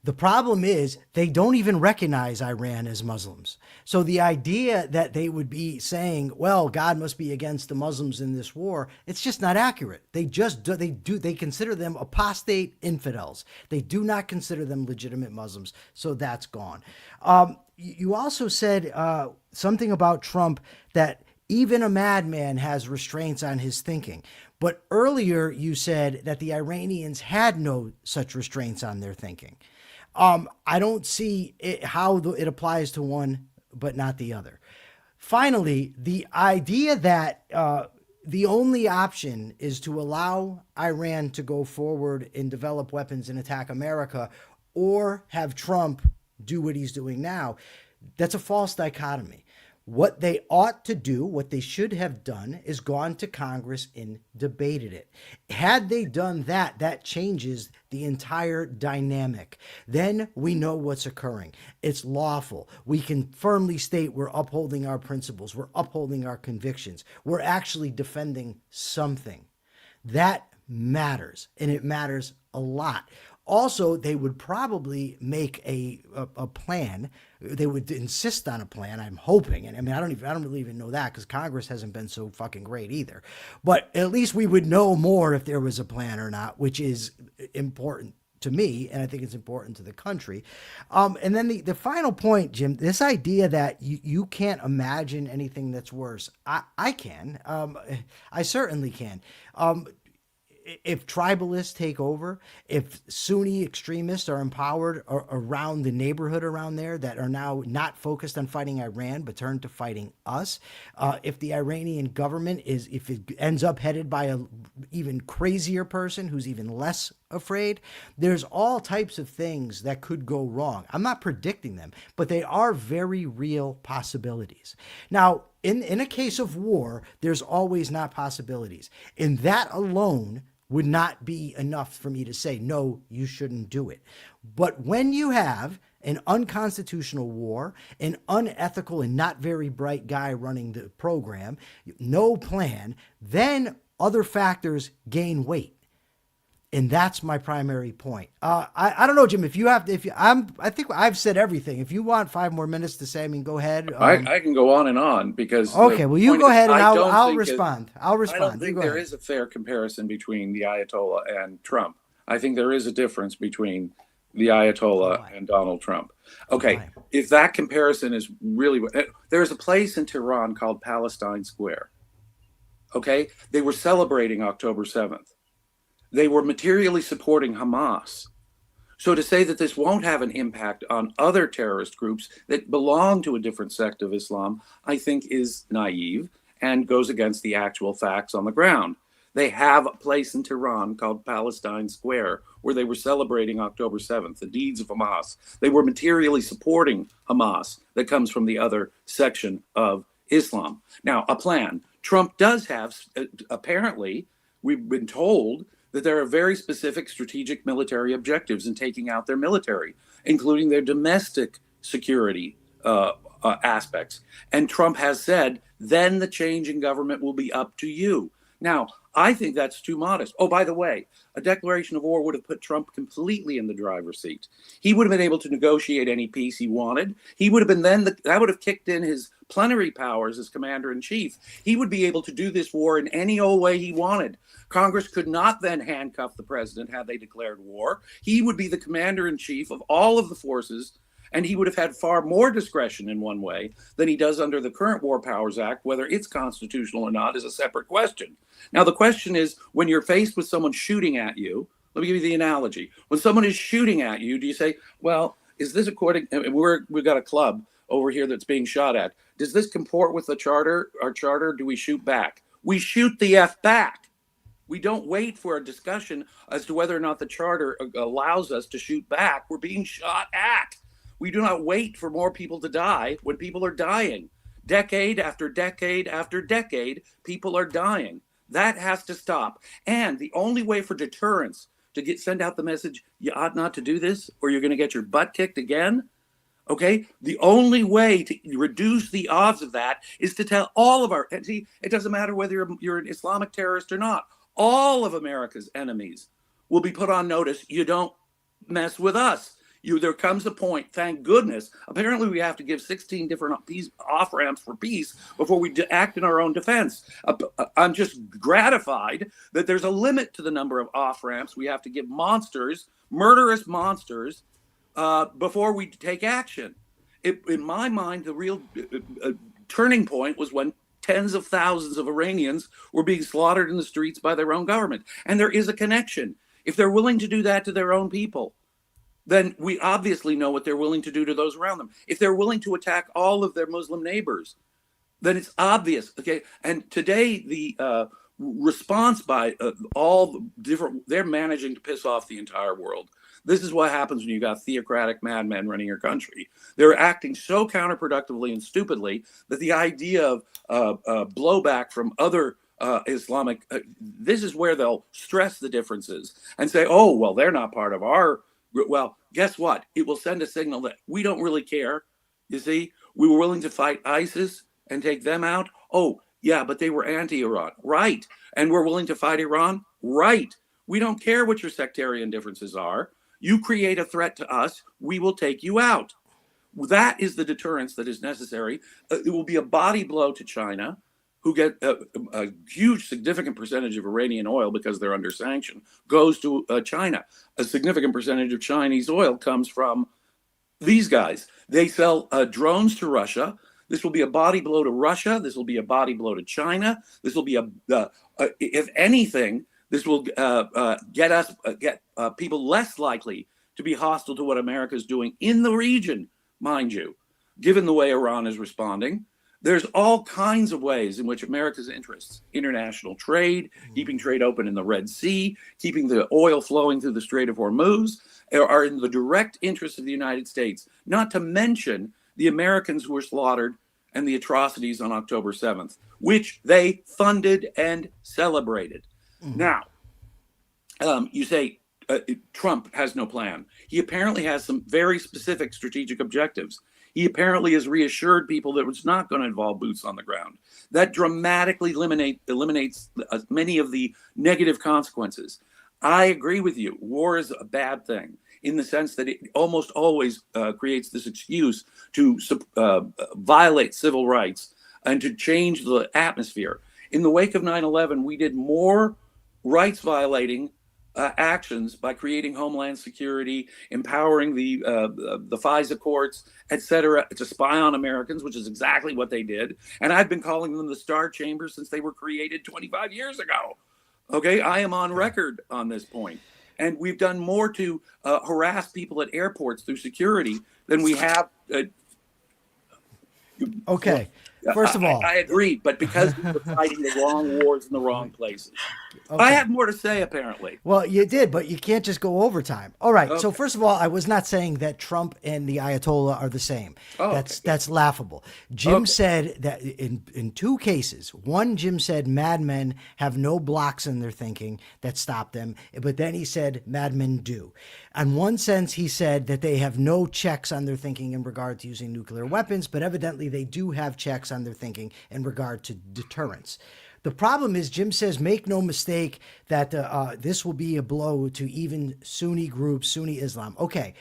The problem is they don't even recognize Iran as Muslims. So the idea that they would be saying, well, God must be against the Muslims in this war, it's just not accurate. They consider them apostate infidels. They do not consider them legitimate Muslims. So that's gone. You also said something about Trump that even a madman has restraints on his thinking. But earlier you said that the Iranians had no such restraints on their thinking. I don't see how it applies to one but not the other. Finally, the idea that the only option is to allow Iran to go forward and develop weapons and attack America or have Trump do what he's doing now, that's a false dichotomy. What they ought to do, what they should have done, is gone to Congress and debated it. Had they done that, that changes the entire dynamic. Then we know what's occurring. It's lawful. We can firmly state we're upholding our principles. We're upholding our convictions. We're actually defending something. That matters, and it matters a lot. Also, they would probably make a plan. They would insist on a plan. I'm hoping, and I mean, I don't really even know that because Congress hasn't been so fucking great either. But at least we would know more if there was a plan or not, which is important to me, and I think it's important to the country. And then the final point, Jim, this idea that you can't imagine anything that's worse. I can. I certainly can. If tribalists take over, if Sunni extremists are empowered around the neighborhood around there that are now not focused on fighting Iran but turn to fighting us, if the Iranian government if it ends up headed by a even crazier person who's even less afraid, there's all types of things that could go wrong. I'm not predicting them, but they are very real possibilities. Now, in a case of war, there's always not possibilities. And that alone would not be enough for me to say, no, you shouldn't do it. But when you have, an unconstitutional war, an unethical and not very bright guy running the program, no plan, then other factors gain weight. And that's my primary point. I don't know, Jim, I think I've said everything. If you want 5 more minutes to say, I mean, go ahead. I can go on and on because. Okay, well, you go ahead and I'll respond. I don't think there is a fair comparison between the Ayatollah and Trump. I think there is a difference between the Ayatollah and Donald Trump. Okay, if that comparison is really, there's a place in Tehran called Palestine Square. Okay, they were celebrating October 7th. They were materially supporting Hamas. So to say that this won't have an impact on other terrorist groups that belong to a different sect of Islam, I think is naive and goes against the actual facts on the ground. They have a place in Tehran called Palestine Square where they were celebrating October 7th, the deeds of Hamas. They were materially supporting Hamas that comes from the other section of Islam. Now, a plan. Trump does have, apparently, we've been told that there are very specific strategic military objectives in taking out their military, including their domestic security aspects. And Trump has said, then the change in government will be up to you. Now, I think that's too modest. Oh, by the way, a declaration of war would have put Trump completely in the driver's seat. He would have been able to negotiate any peace he wanted. He would have been that would have kicked in his plenary powers as commander in chief. He would be able to do this war in any old way he wanted. Congress could not then handcuff the president had they declared war. He would be the commander in chief of all of the forces, and he would have had far more discretion in one way than he does under the current War Powers Act. Whether it's constitutional or not is a separate question. Now, the question is, when you're faced with someone shooting at you, let me give you the analogy. When someone is shooting at you, do you say, well, is this according, we've got a club over here that's being shot at. Does this comport with the charter, our charter? Do we shoot back? We shoot the F back. We don't wait for a discussion as to whether or not the charter allows us to shoot back. We're being shot at. We do not wait for more people to die when people are dying. Decade after decade after decade, people are dying. That has to stop. And the only way for deterrence to send out the message, you ought not to do this, or you're going to get your butt kicked again. Okay, the only way to reduce the odds of that is to tell all of see, it doesn't matter whether you're an Islamic terrorist or not. All of America's enemies will be put on notice. You don't mess with us. There comes a point, thank goodness. Apparently, we have to give 16 different off ramps for peace before we act in our own defense. I'm just gratified that there's a limit to the number of off ramps we have to give monsters, murderous monsters, before we take action. In my mind, the real turning point was when tens of thousands of Iranians were being slaughtered in the streets by their own government. And there is a connection. If they're willing to do that to their own people, then we obviously know what they're willing to do to those around them. If they're willing to attack all of their Muslim neighbors, then it's obvious. Okay, and today the response by all the different, they're managing to piss off the entire world. This is what happens when you got theocratic madmen running your country. They're acting so counterproductively and stupidly that the idea of blowback from other Islamic, this is where they'll stress the differences and say, oh, well, they're not part of our. Well, guess what? It will send a signal that we don't really care. You see, we were willing to fight ISIS and take them out. Oh, yeah, but they were anti-Iran. Right. And we're willing to fight Iran. Right. We don't care what your sectarian differences are. You create a threat to us, we will take you out. That is the deterrence that is necessary. It will be a body blow to China, who get a huge, significant percentage of Iranian oil because they're under sanction, goes to China. A significant percentage of Chinese oil comes from these guys. They sell drones to Russia. This will be a body blow to Russia. This will be a body blow to China. This will be if anything, this will get people less likely to be hostile to what America is doing in the region, mind you, given the way Iran is responding. There's all kinds of ways in which America's interests, international trade, keeping trade open in the Red Sea, keeping the oil flowing through the Strait of Hormuz, are in the direct interest of the United States, not to mention the Americans who were slaughtered and the atrocities on October 7th, which they funded and celebrated. Mm-hmm. Now, you say, Trump has no plan. He apparently has some very specific strategic objectives. He apparently has reassured people that it's not going to involve boots on the ground. That dramatically eliminates many of the negative consequences. I agree with you. War is a bad thing in the sense that it almost always creates this excuse to violate civil rights and to change the atmosphere. In the wake of 9/11, we did more rights violating actions by creating Homeland Security, empowering the FISA courts, et cetera, to spy on Americans, which is exactly what they did. And I've been calling them the Star Chamber since they were created 25 years ago. Okay, I am on record on this point. And we've done more to harass people at airports through security than we have. Okay. First of all, I agree, but because we were fighting the wrong wars in the wrong places. okay. I have more to say, apparently. Well, you did, but you can't just go overtime. All right. So Okay. first of all, I was not saying that Trump and the Ayatollah are the same. Oh, That's laughable. Jim Okay. said that in two cases. One, Jim said madmen have no blocks in their thinking that stop them, but then he said madmen do. In one sense, he said that they have no checks on their thinking in regard to using nuclear weapons, but evidently they do have checks on their thinking in regard to deterrence. The problem is, Jim says, make no mistake that this will be a blow to even Sunni groups, Sunni Islam. Okay,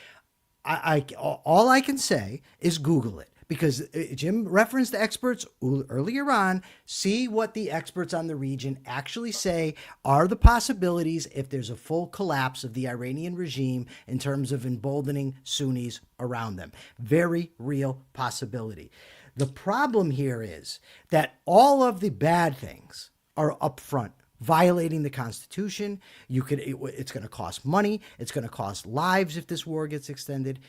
all I can say is Google it, because Jim referenced the experts earlier on. See what the experts on the region actually say are the possibilities if there's a full collapse of the Iranian regime in terms of emboldening Sunnis around them. Very real possibility. The problem here is that all of the bad things are up front. Violating the Constitution, it's going to cost money, it's going to cost lives if this war gets extended.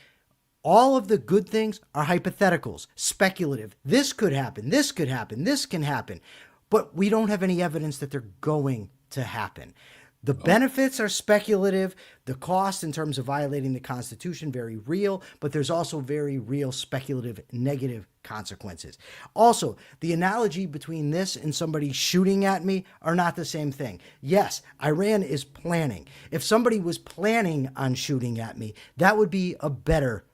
All of the good things are hypotheticals, speculative. This could happen, this could happen, this can happen. But we don't have any evidence that they're going to happen. The benefits are speculative. The cost in terms of violating the Constitution, very real, but there's also very real speculative negative consequences. Also, the analogy between this and somebody shooting at me are not the same thing. Yes, Iran is planning. If somebody was planning on shooting at me, that would be a better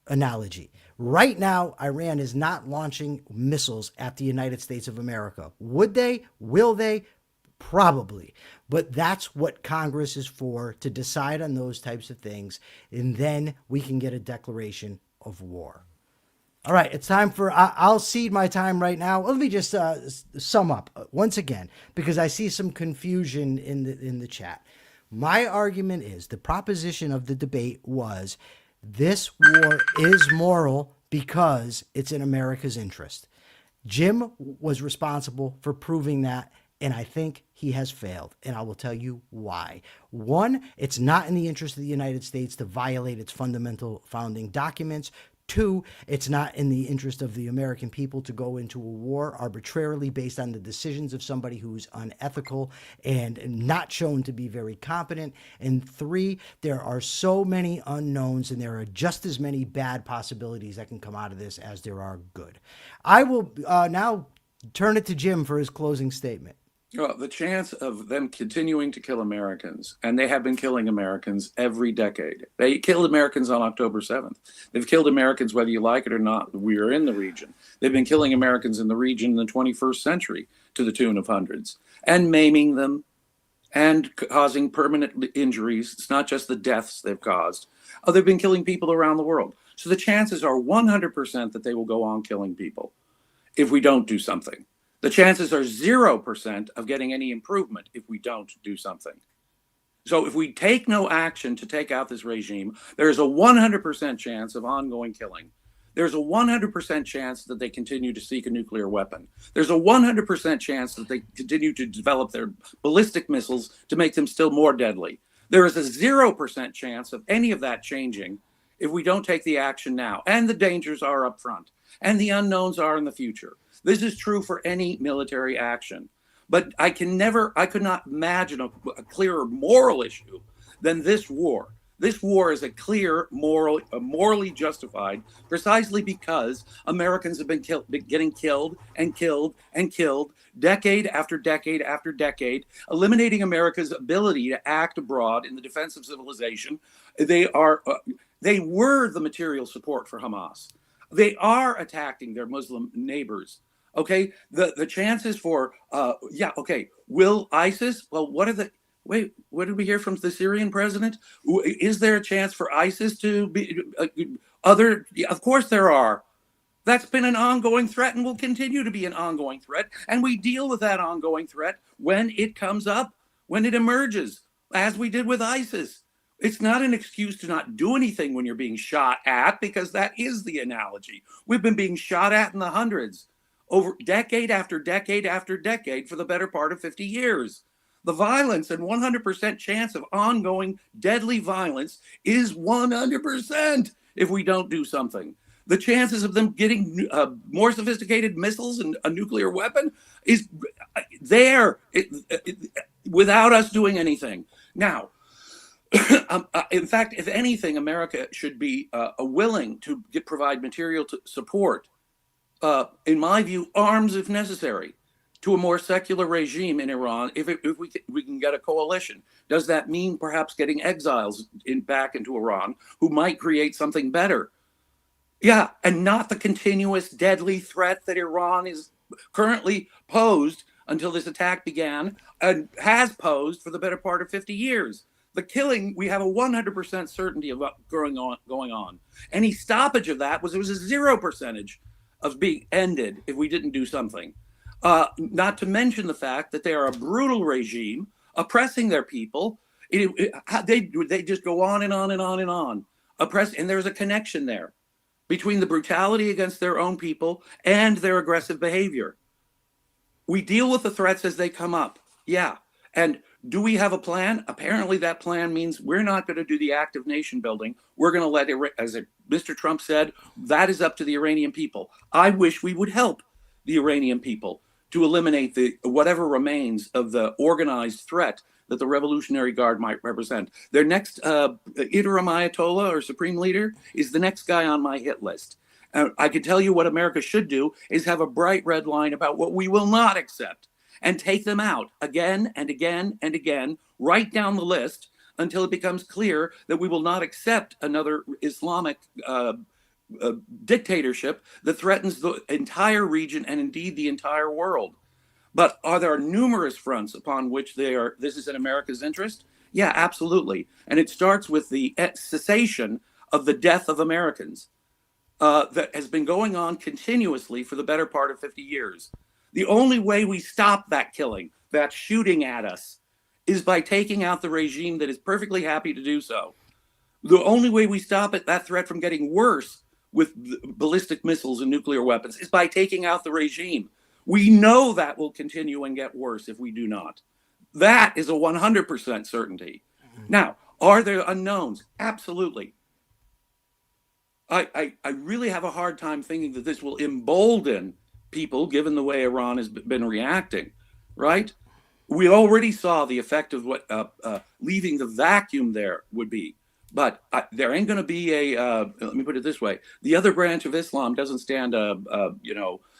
analogy. Right now, Iran is not launching missiles at the United States of America. Would they? Will they? Probably. But that's what Congress is for, to decide on those types of things. And then we can get a declaration of war. All right, it's time for, I'll cede my time right now. Let me just sum up once again, because I see some confusion in the chat. My argument is the proposition of the debate was this war is moral because it's in America's interest. Jim was responsible for proving that, and I think he has failed, and I will tell you why. One, it's not in the interest of the United States to violate its fundamental founding documents. Two, it's not in the interest of the American people to go into a war arbitrarily based on the decisions of somebody who's unethical and not shown to be very competent. And three, there are so many unknowns, and there are just as many bad possibilities that can come out of this as there are good. I will now turn it to Jim for his closing statement. Well, the chance of them continuing to kill Americans, and they have been killing Americans every decade. They killed Americans on October 7th. They've killed Americans whether you like it or not. We are in the region. They've been killing Americans in the region in the 21st century to the tune of hundreds, and maiming them and causing permanent injuries. It's not just the deaths they've caused. Oh, they've been killing people around the world. So the chances are 100% that they will go on killing people if we don't do something. The chances are 0% of getting any improvement if we don't do something. So if we take no action to take out this regime, there's a 100% chance of ongoing killing. There's a 100% chance that they continue to seek a nuclear weapon. There's a 100% chance that they continue to develop their ballistic missiles to make them still more deadly. There is a 0% chance of any of that changing if we don't take the action now. And the dangers are up front, and the unknowns are in the future. This is true for any military action. But I could not imagine a clearer moral issue than this war. This war is a clear morally justified, precisely because Americans have been getting killed and killed and killed, decade after decade after decade, eliminating America's ability to act abroad in the defense of civilization. They were the material support for Hamas. They are attacking their Muslim neighbors. Okay, the chances for will ISIS? Well, wait, what did we hear from the Syrian president? Is there a chance for ISIS to be other? Of course there are. That's been an ongoing threat and will continue to be an ongoing threat. And we deal with that ongoing threat when it comes up, when it emerges, as we did with ISIS. It's not an excuse to not do anything when you're being shot at, because that is the analogy. We've been being shot at in the hundreds over decade after decade after decade for the better part of 50 years. The violence and 100% chance of ongoing deadly violence is 100% if we don't do something. The chances of them getting more sophisticated missiles and a nuclear weapon is there without us doing anything. Now, in fact, if anything, America should be willing to provide material support, in my view, arms if necessary, to a more secular regime in Iran if we can get a coalition. Does that mean perhaps getting exiles back into Iran who might create something better? Yeah, and not the continuous deadly threat that Iran is currently posed until this attack began and has posed for the better part of 50 years. The killing, we have a 100% certainty of going on. Any stoppage of that was a 0% of being ended if we didn't do something. Not to mention the fact that they are a brutal regime oppressing their people. They just go on and on and on and on. And there's a connection there between the brutality against their own people and their aggressive behavior. We deal with the threats as they come up. Yeah. And do we have a plan? Apparently that plan means we're not going to do the active nation building. We're going to let it, as Mr. Trump said, that is up to the Iranian people. I wish we would help the Iranian people to eliminate whatever remains of the organized threat that the Revolutionary Guard might represent. Their next interim Ayatollah or supreme leader is the next guy on my hit list. I can tell you what America should do is have a bright red line about what we will not accept and take them out again and again and again, right down the list until it becomes clear that we will not accept another Islamic dictatorship that threatens the entire region and indeed the entire world. But are there numerous fronts upon which this is in America's interest? Yeah, absolutely. And it starts with the cessation of the death of Americans that has been going on continuously for the better part of 50 years. The only way we stop that killing, that shooting at us, is by taking out the regime that is perfectly happy to do so. The only way we stop that threat from getting worse with ballistic missiles and nuclear weapons is by taking out the regime. We know that will continue and get worse if we do not. That is a 100% certainty. Now, are there unknowns? Absolutely. I really have a hard time thinking that this will embolden people, given the way Iran has been reacting, right? We already saw the effect of what leaving the vacuum there would be. But there ain't going to be let me put it this way. The other branch of Islam doesn't stand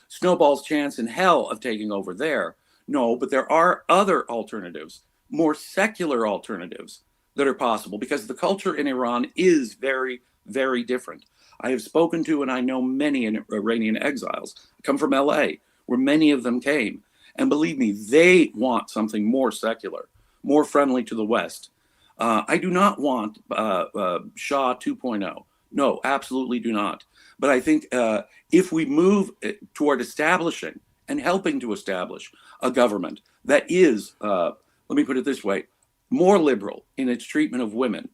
snowball's chance in hell of taking over there. No, but there are other alternatives, more secular alternatives that are possible because the culture in Iran is very, very different. I have spoken to and I know many Iranian exiles. I come from LA, where many of them came. And believe me, they want something more secular, more friendly to the West. I do not want Shah 2.0. No, absolutely do not. But I think if we move toward establishing and helping to establish a government that is, let me put it this way, more liberal in its treatment of women,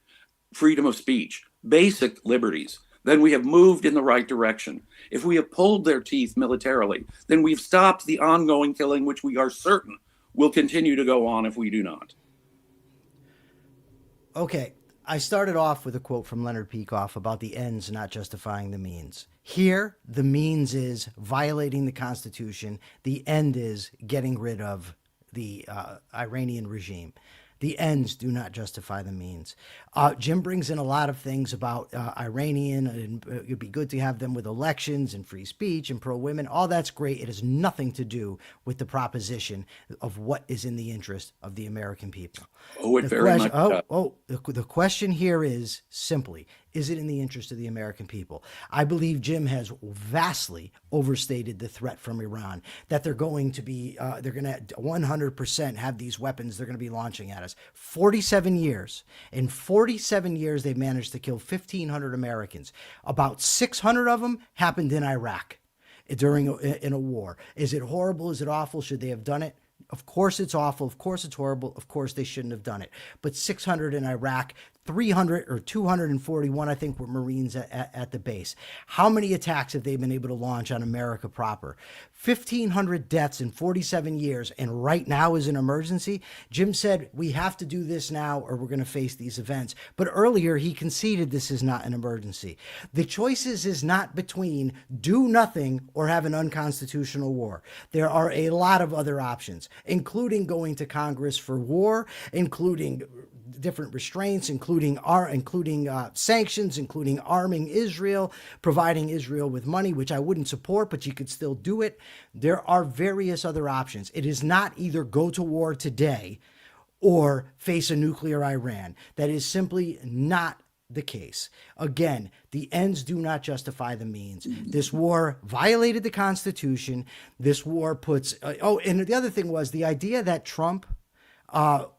freedom of speech, basic liberties, then we have moved in the right direction. If we have pulled their teeth militarily, then we've stopped the ongoing killing, which we are certain will continue to go on if we do not. Okay, I started off with a quote from Leonard Peikoff about the ends not justifying the means. Here, the means is violating the Constitution. The end is getting rid of the Iranian regime. The ends do not justify the means. Jim brings in a lot of things about Iranian, and it'd be good to have them with elections and free speech and pro-women. All that's great. It has nothing to do with the proposition of what is in the interest of the American people. Oh, it very much does. The question here is simply, is it in the interest of the American people? I believe Jim has vastly overstated the threat from Iran, that they're going to 100% have these weapons they're going to be launching at us. 47 years. In 47 years, they've managed to kill 1,500 Americans. About 600 of them happened in Iraq in a war. Is it horrible? Is it awful? Should they have done it? Of course it's awful. Of course it's horrible. Of course they shouldn't have done it. But 600 in Iraq, 300 or 241, I think, were Marines at the base. How many attacks have they been able to launch on America proper? 1,500 deaths in 47 years, and right now is an emergency. Jim said, we have to do this now or we're going to face these events. But earlier, he conceded this is not an emergency. The choices is not between do nothing or have an unconstitutional war. There are a lot of other options, including going to Congress for war, including different restraints, including sanctions, including arming Israel, providing Israel with money, which I wouldn't support, but you could still do it. There are various other options. It is not either go to war today or face a nuclear Iran. That is simply not the case. Again, the ends do not justify the means. This war violated the Constitution. This war puts... and the other thing was the idea that Trump...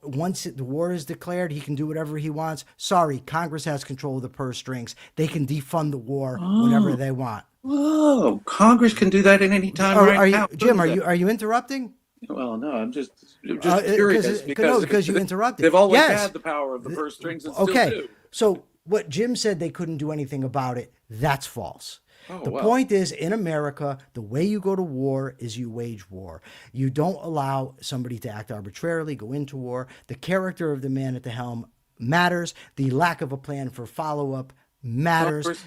once the war is declared, he can do whatever he wants. Sorry, Congress has control of the purse strings. They can defund the war whenever they want. Oh, Congress can do that at any time now. Jim, are you interrupting? Well, no, I'm just curious because you interrupted. They've always had the power of the purse strings and still do. So what Jim said they couldn't do anything about it, that's false. Point is, in America, the way you go to war is you wage war. You don't allow somebody to act arbitrarily, go into war. The character of the man at the helm matters. The lack of a plan for follow-up matters.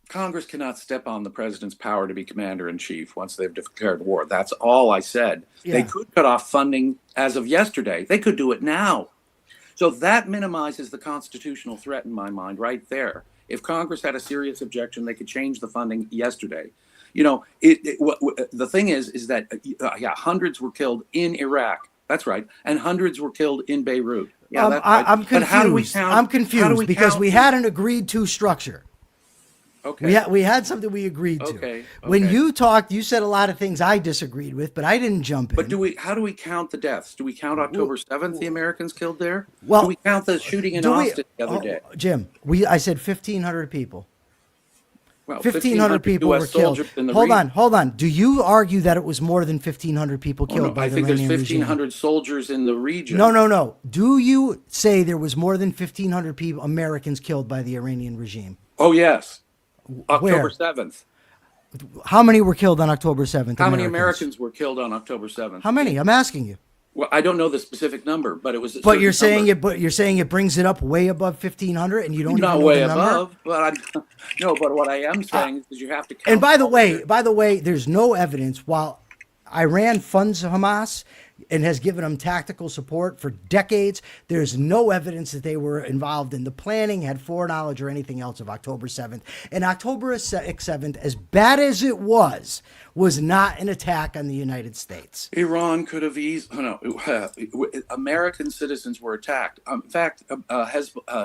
Congress cannot step on the president's power to be commander-in-chief once they've declared war. That's all I said. Yeah. They could cut off funding as of yesterday. They could do it now. So that minimizes the constitutional threat in my mind right there. If Congress had a serious objection, they could change the funding yesterday. You know, the thing is that, hundreds were killed in Iraq. That's right. And hundreds were killed in Beirut. Yeah, that's right. I'm confused. I'm confused because we had an agreed to structure. Okay. We had something we agreed to. Okay. When you talked, you said a lot of things I disagreed with, but I didn't jump in. But how do we count the deaths? Do we count October 7th, the Americans killed there? Well, do we count the shooting in Austin the other day? Jim, I said 1,500 people. Well, 1,500 people were killed. Hold on. Do you argue that it was more than 1,500 people killed by the Iranian regime? I think there's 1,500 soldiers in the region. No. Do you say there was more than 1,500 people, Americans killed by the Iranian regime? Oh, yes. October 7th. How many were killed on October 7th? How many Americans were killed on October 7th? How many? I'm asking you. Well, I don't know the specific number, but it was. But you're saying it brings it up way above 1,500, and you don't not even know way the number? Above. But but what I am saying is you have to count. And by the way, there's no evidence. While Iran funds Hamas and has given them tactical support for decades, there's no evidence that they were involved in the planning, had foreknowledge, or anything else of October 7th. And October 7th, as bad as it was not an attack on the United States. Iran could have American citizens were attacked. In fact,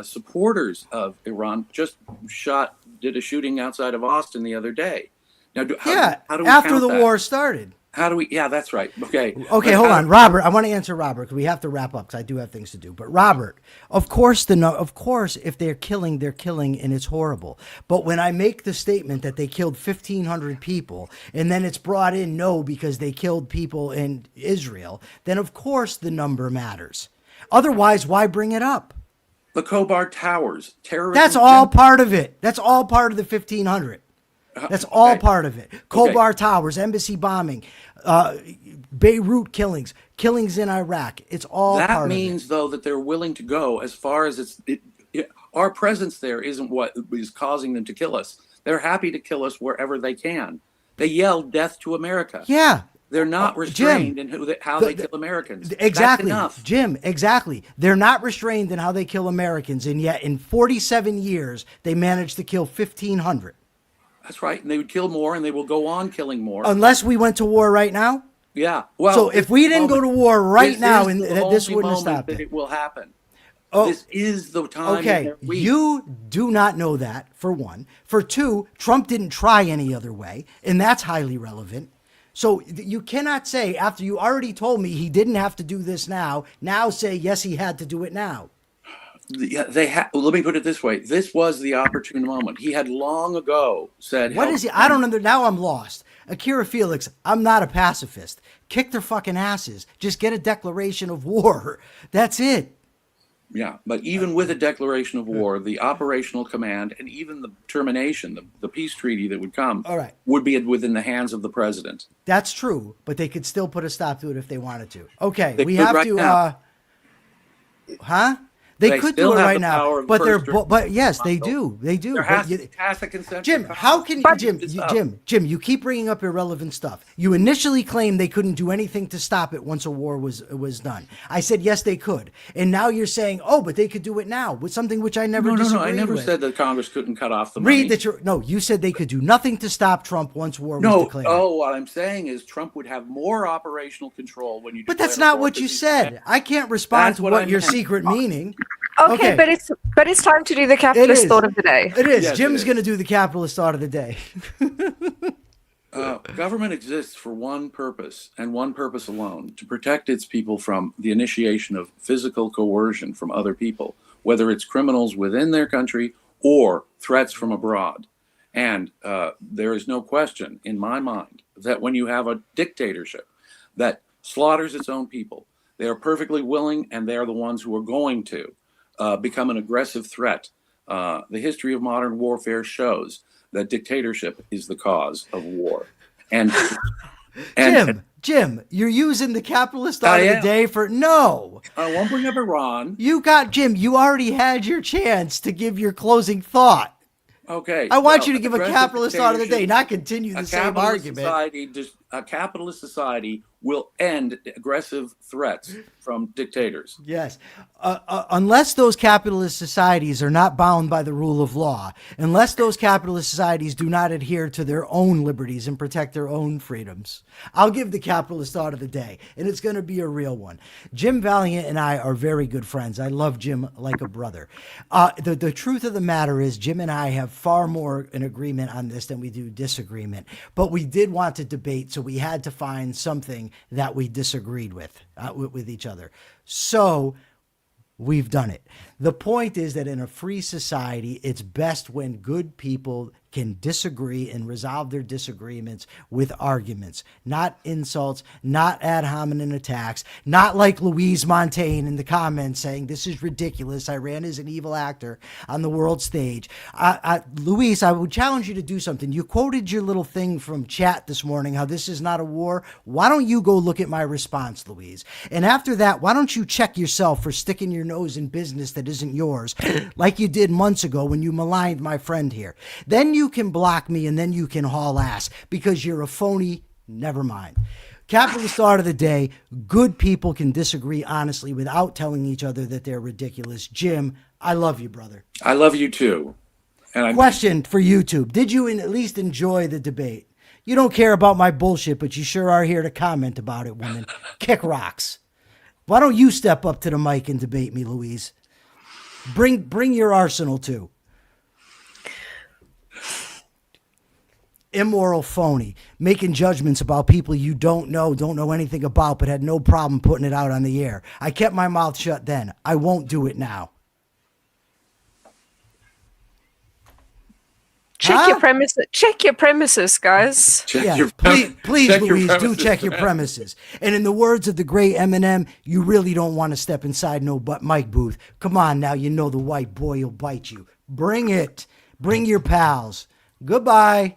supporters of Iran just did a shooting outside of Austin the other day. Now, how do we after count the that? war started. How do we? Yeah, that's right. Okay, hold on, Robert. I want to answer Robert because we have to wrap up because I do have things to do. But Robert, of course, if they're killing, and it's horrible. But when I make the statement that they killed 1,500 people, and then it's brought in because they killed people in Israel, then of course the number matters. Otherwise, why bring it up? The Khobar Towers, terrorism. That's all part of it. That's all part of the 1,500. That's all part of it. Khobar Towers, embassy bombing, Beirut killings in Iraq. It's all part of it. That means, though, that they're willing to go as far as our presence there isn't what is causing them to kill us. They're happy to kill us wherever they can. They yell death to America. Yeah. They're not restrained in how they kill Americans. Exactly, That's enough. Jim. Exactly. They're not restrained in how they kill Americans, and yet in 47 years they managed to kill 1,500. That's right, and they would kill more, and they will go on killing more. Unless we went to war right now. Yeah. Well, so if we didn't go to war right now, and this wouldn't have stopped it will happen. Oh, this is the time. Okay, you do not know that, for one. For two, Trump didn't try any other way, and that's highly relevant. So you cannot say, after you already told me he didn't have to do this now say, yes, he had to do it now. Yeah, let me put it this way. This was the opportune moment. He had long ago said... What is he? I don't know. Now I'm lost. Akira Felix, I'm not a pacifist. Kick their fucking asses. Just get a declaration of war. That's it. Yeah, but even with a declaration of war, the operational command and even the termination, the peace treaty that would come, would be within the hands of the president. That's true, but they could still put a stop to it if they wanted to. Okay, we have to. They could do it right now, but yes, they do. They do. There has to pass a consent. Jim, how can Jim? You keep bringing up irrelevant stuff. You initially claimed they couldn't do anything to stop it once a war was done. I said yes, they could, and now you're saying, oh, but they could do it now with something which I never disagreed with. No, I never said that Congress couldn't cut off the money. You said they could do nothing to stop Trump once war was declared. No, what I'm saying is Trump would have more operational control when you. But that's not what you said. I can't respond to what your secret meaning. Okay, but it's time to do the capitalist thought of the day. It is. Yes, Jim's going to do the capitalist thought of the day. Government exists for one purpose and one purpose alone: to protect its people from the initiation of physical coercion from other people, whether it's criminals within their country or threats from abroad. And there is no question in my mind that when you have a dictatorship that slaughters its own people, they are perfectly willing, and they are the ones who are going to become an aggressive threat. The history of modern warfare shows that dictatorship is the cause of war. And Jim, you're using the capitalist thought of the day for no. I won't bring up Iran. You already had your chance to give your closing thought. Okay. I want you to give a capitalist thought of the day, not continue the same argument. A capitalist society will end aggressive threats from dictators. Yes. Unless those capitalist societies are not bound by the rule of law, unless those capitalist societies do not adhere to their own liberties and protect their own freedoms, I'll give the capitalist thought of the day, and it's going to be a real one. Jim Valiant and I are very good friends. I love Jim like a brother. The truth of the matter is Jim and I have far more in agreement on this than we do disagreement, but we did want to debate, so we had to find something that we disagreed with each other. So we've done it. The point is that in a free society, it's best when good people can disagree and resolve their disagreements with arguments, not insults, not ad hominem attacks, not like Louise Montaigne in the comments saying, this is ridiculous. Iran is an evil actor on the world stage. Louise, I would challenge you to do something. You quoted your little thing from chat this morning, how this is not a war. Why don't you go look at my response, Louise? And after that, why don't you check yourself for sticking your nose in business that isn't yours, like you did months ago when you maligned my friend here. Then you can block me, and then you can haul ass because you're a phony. Never mind. Capitalist thought of the day: good people can disagree honestly without telling each other that they're ridiculous. Jim, I love you, brother. I love you too. And question for YouTube: did you at least enjoy the debate? You don't care about my bullshit, but you sure are here to comment about it, woman. Kick rocks. Why don't you step up to the mic and debate me, Louise? Bring your arsenal too. Immoral phony, making judgments about people you don't know anything about, but had no problem putting it out on the air. I kept my mouth shut then. I won't do it now. Check your premises. Check your premises, guys. Please, Louise, do check your premises. And in the words of the great Eminem, you really don't want to step inside no mic booth. Come on now, you know the white boy will bite you. Bring it. Bring your pals. Goodbye.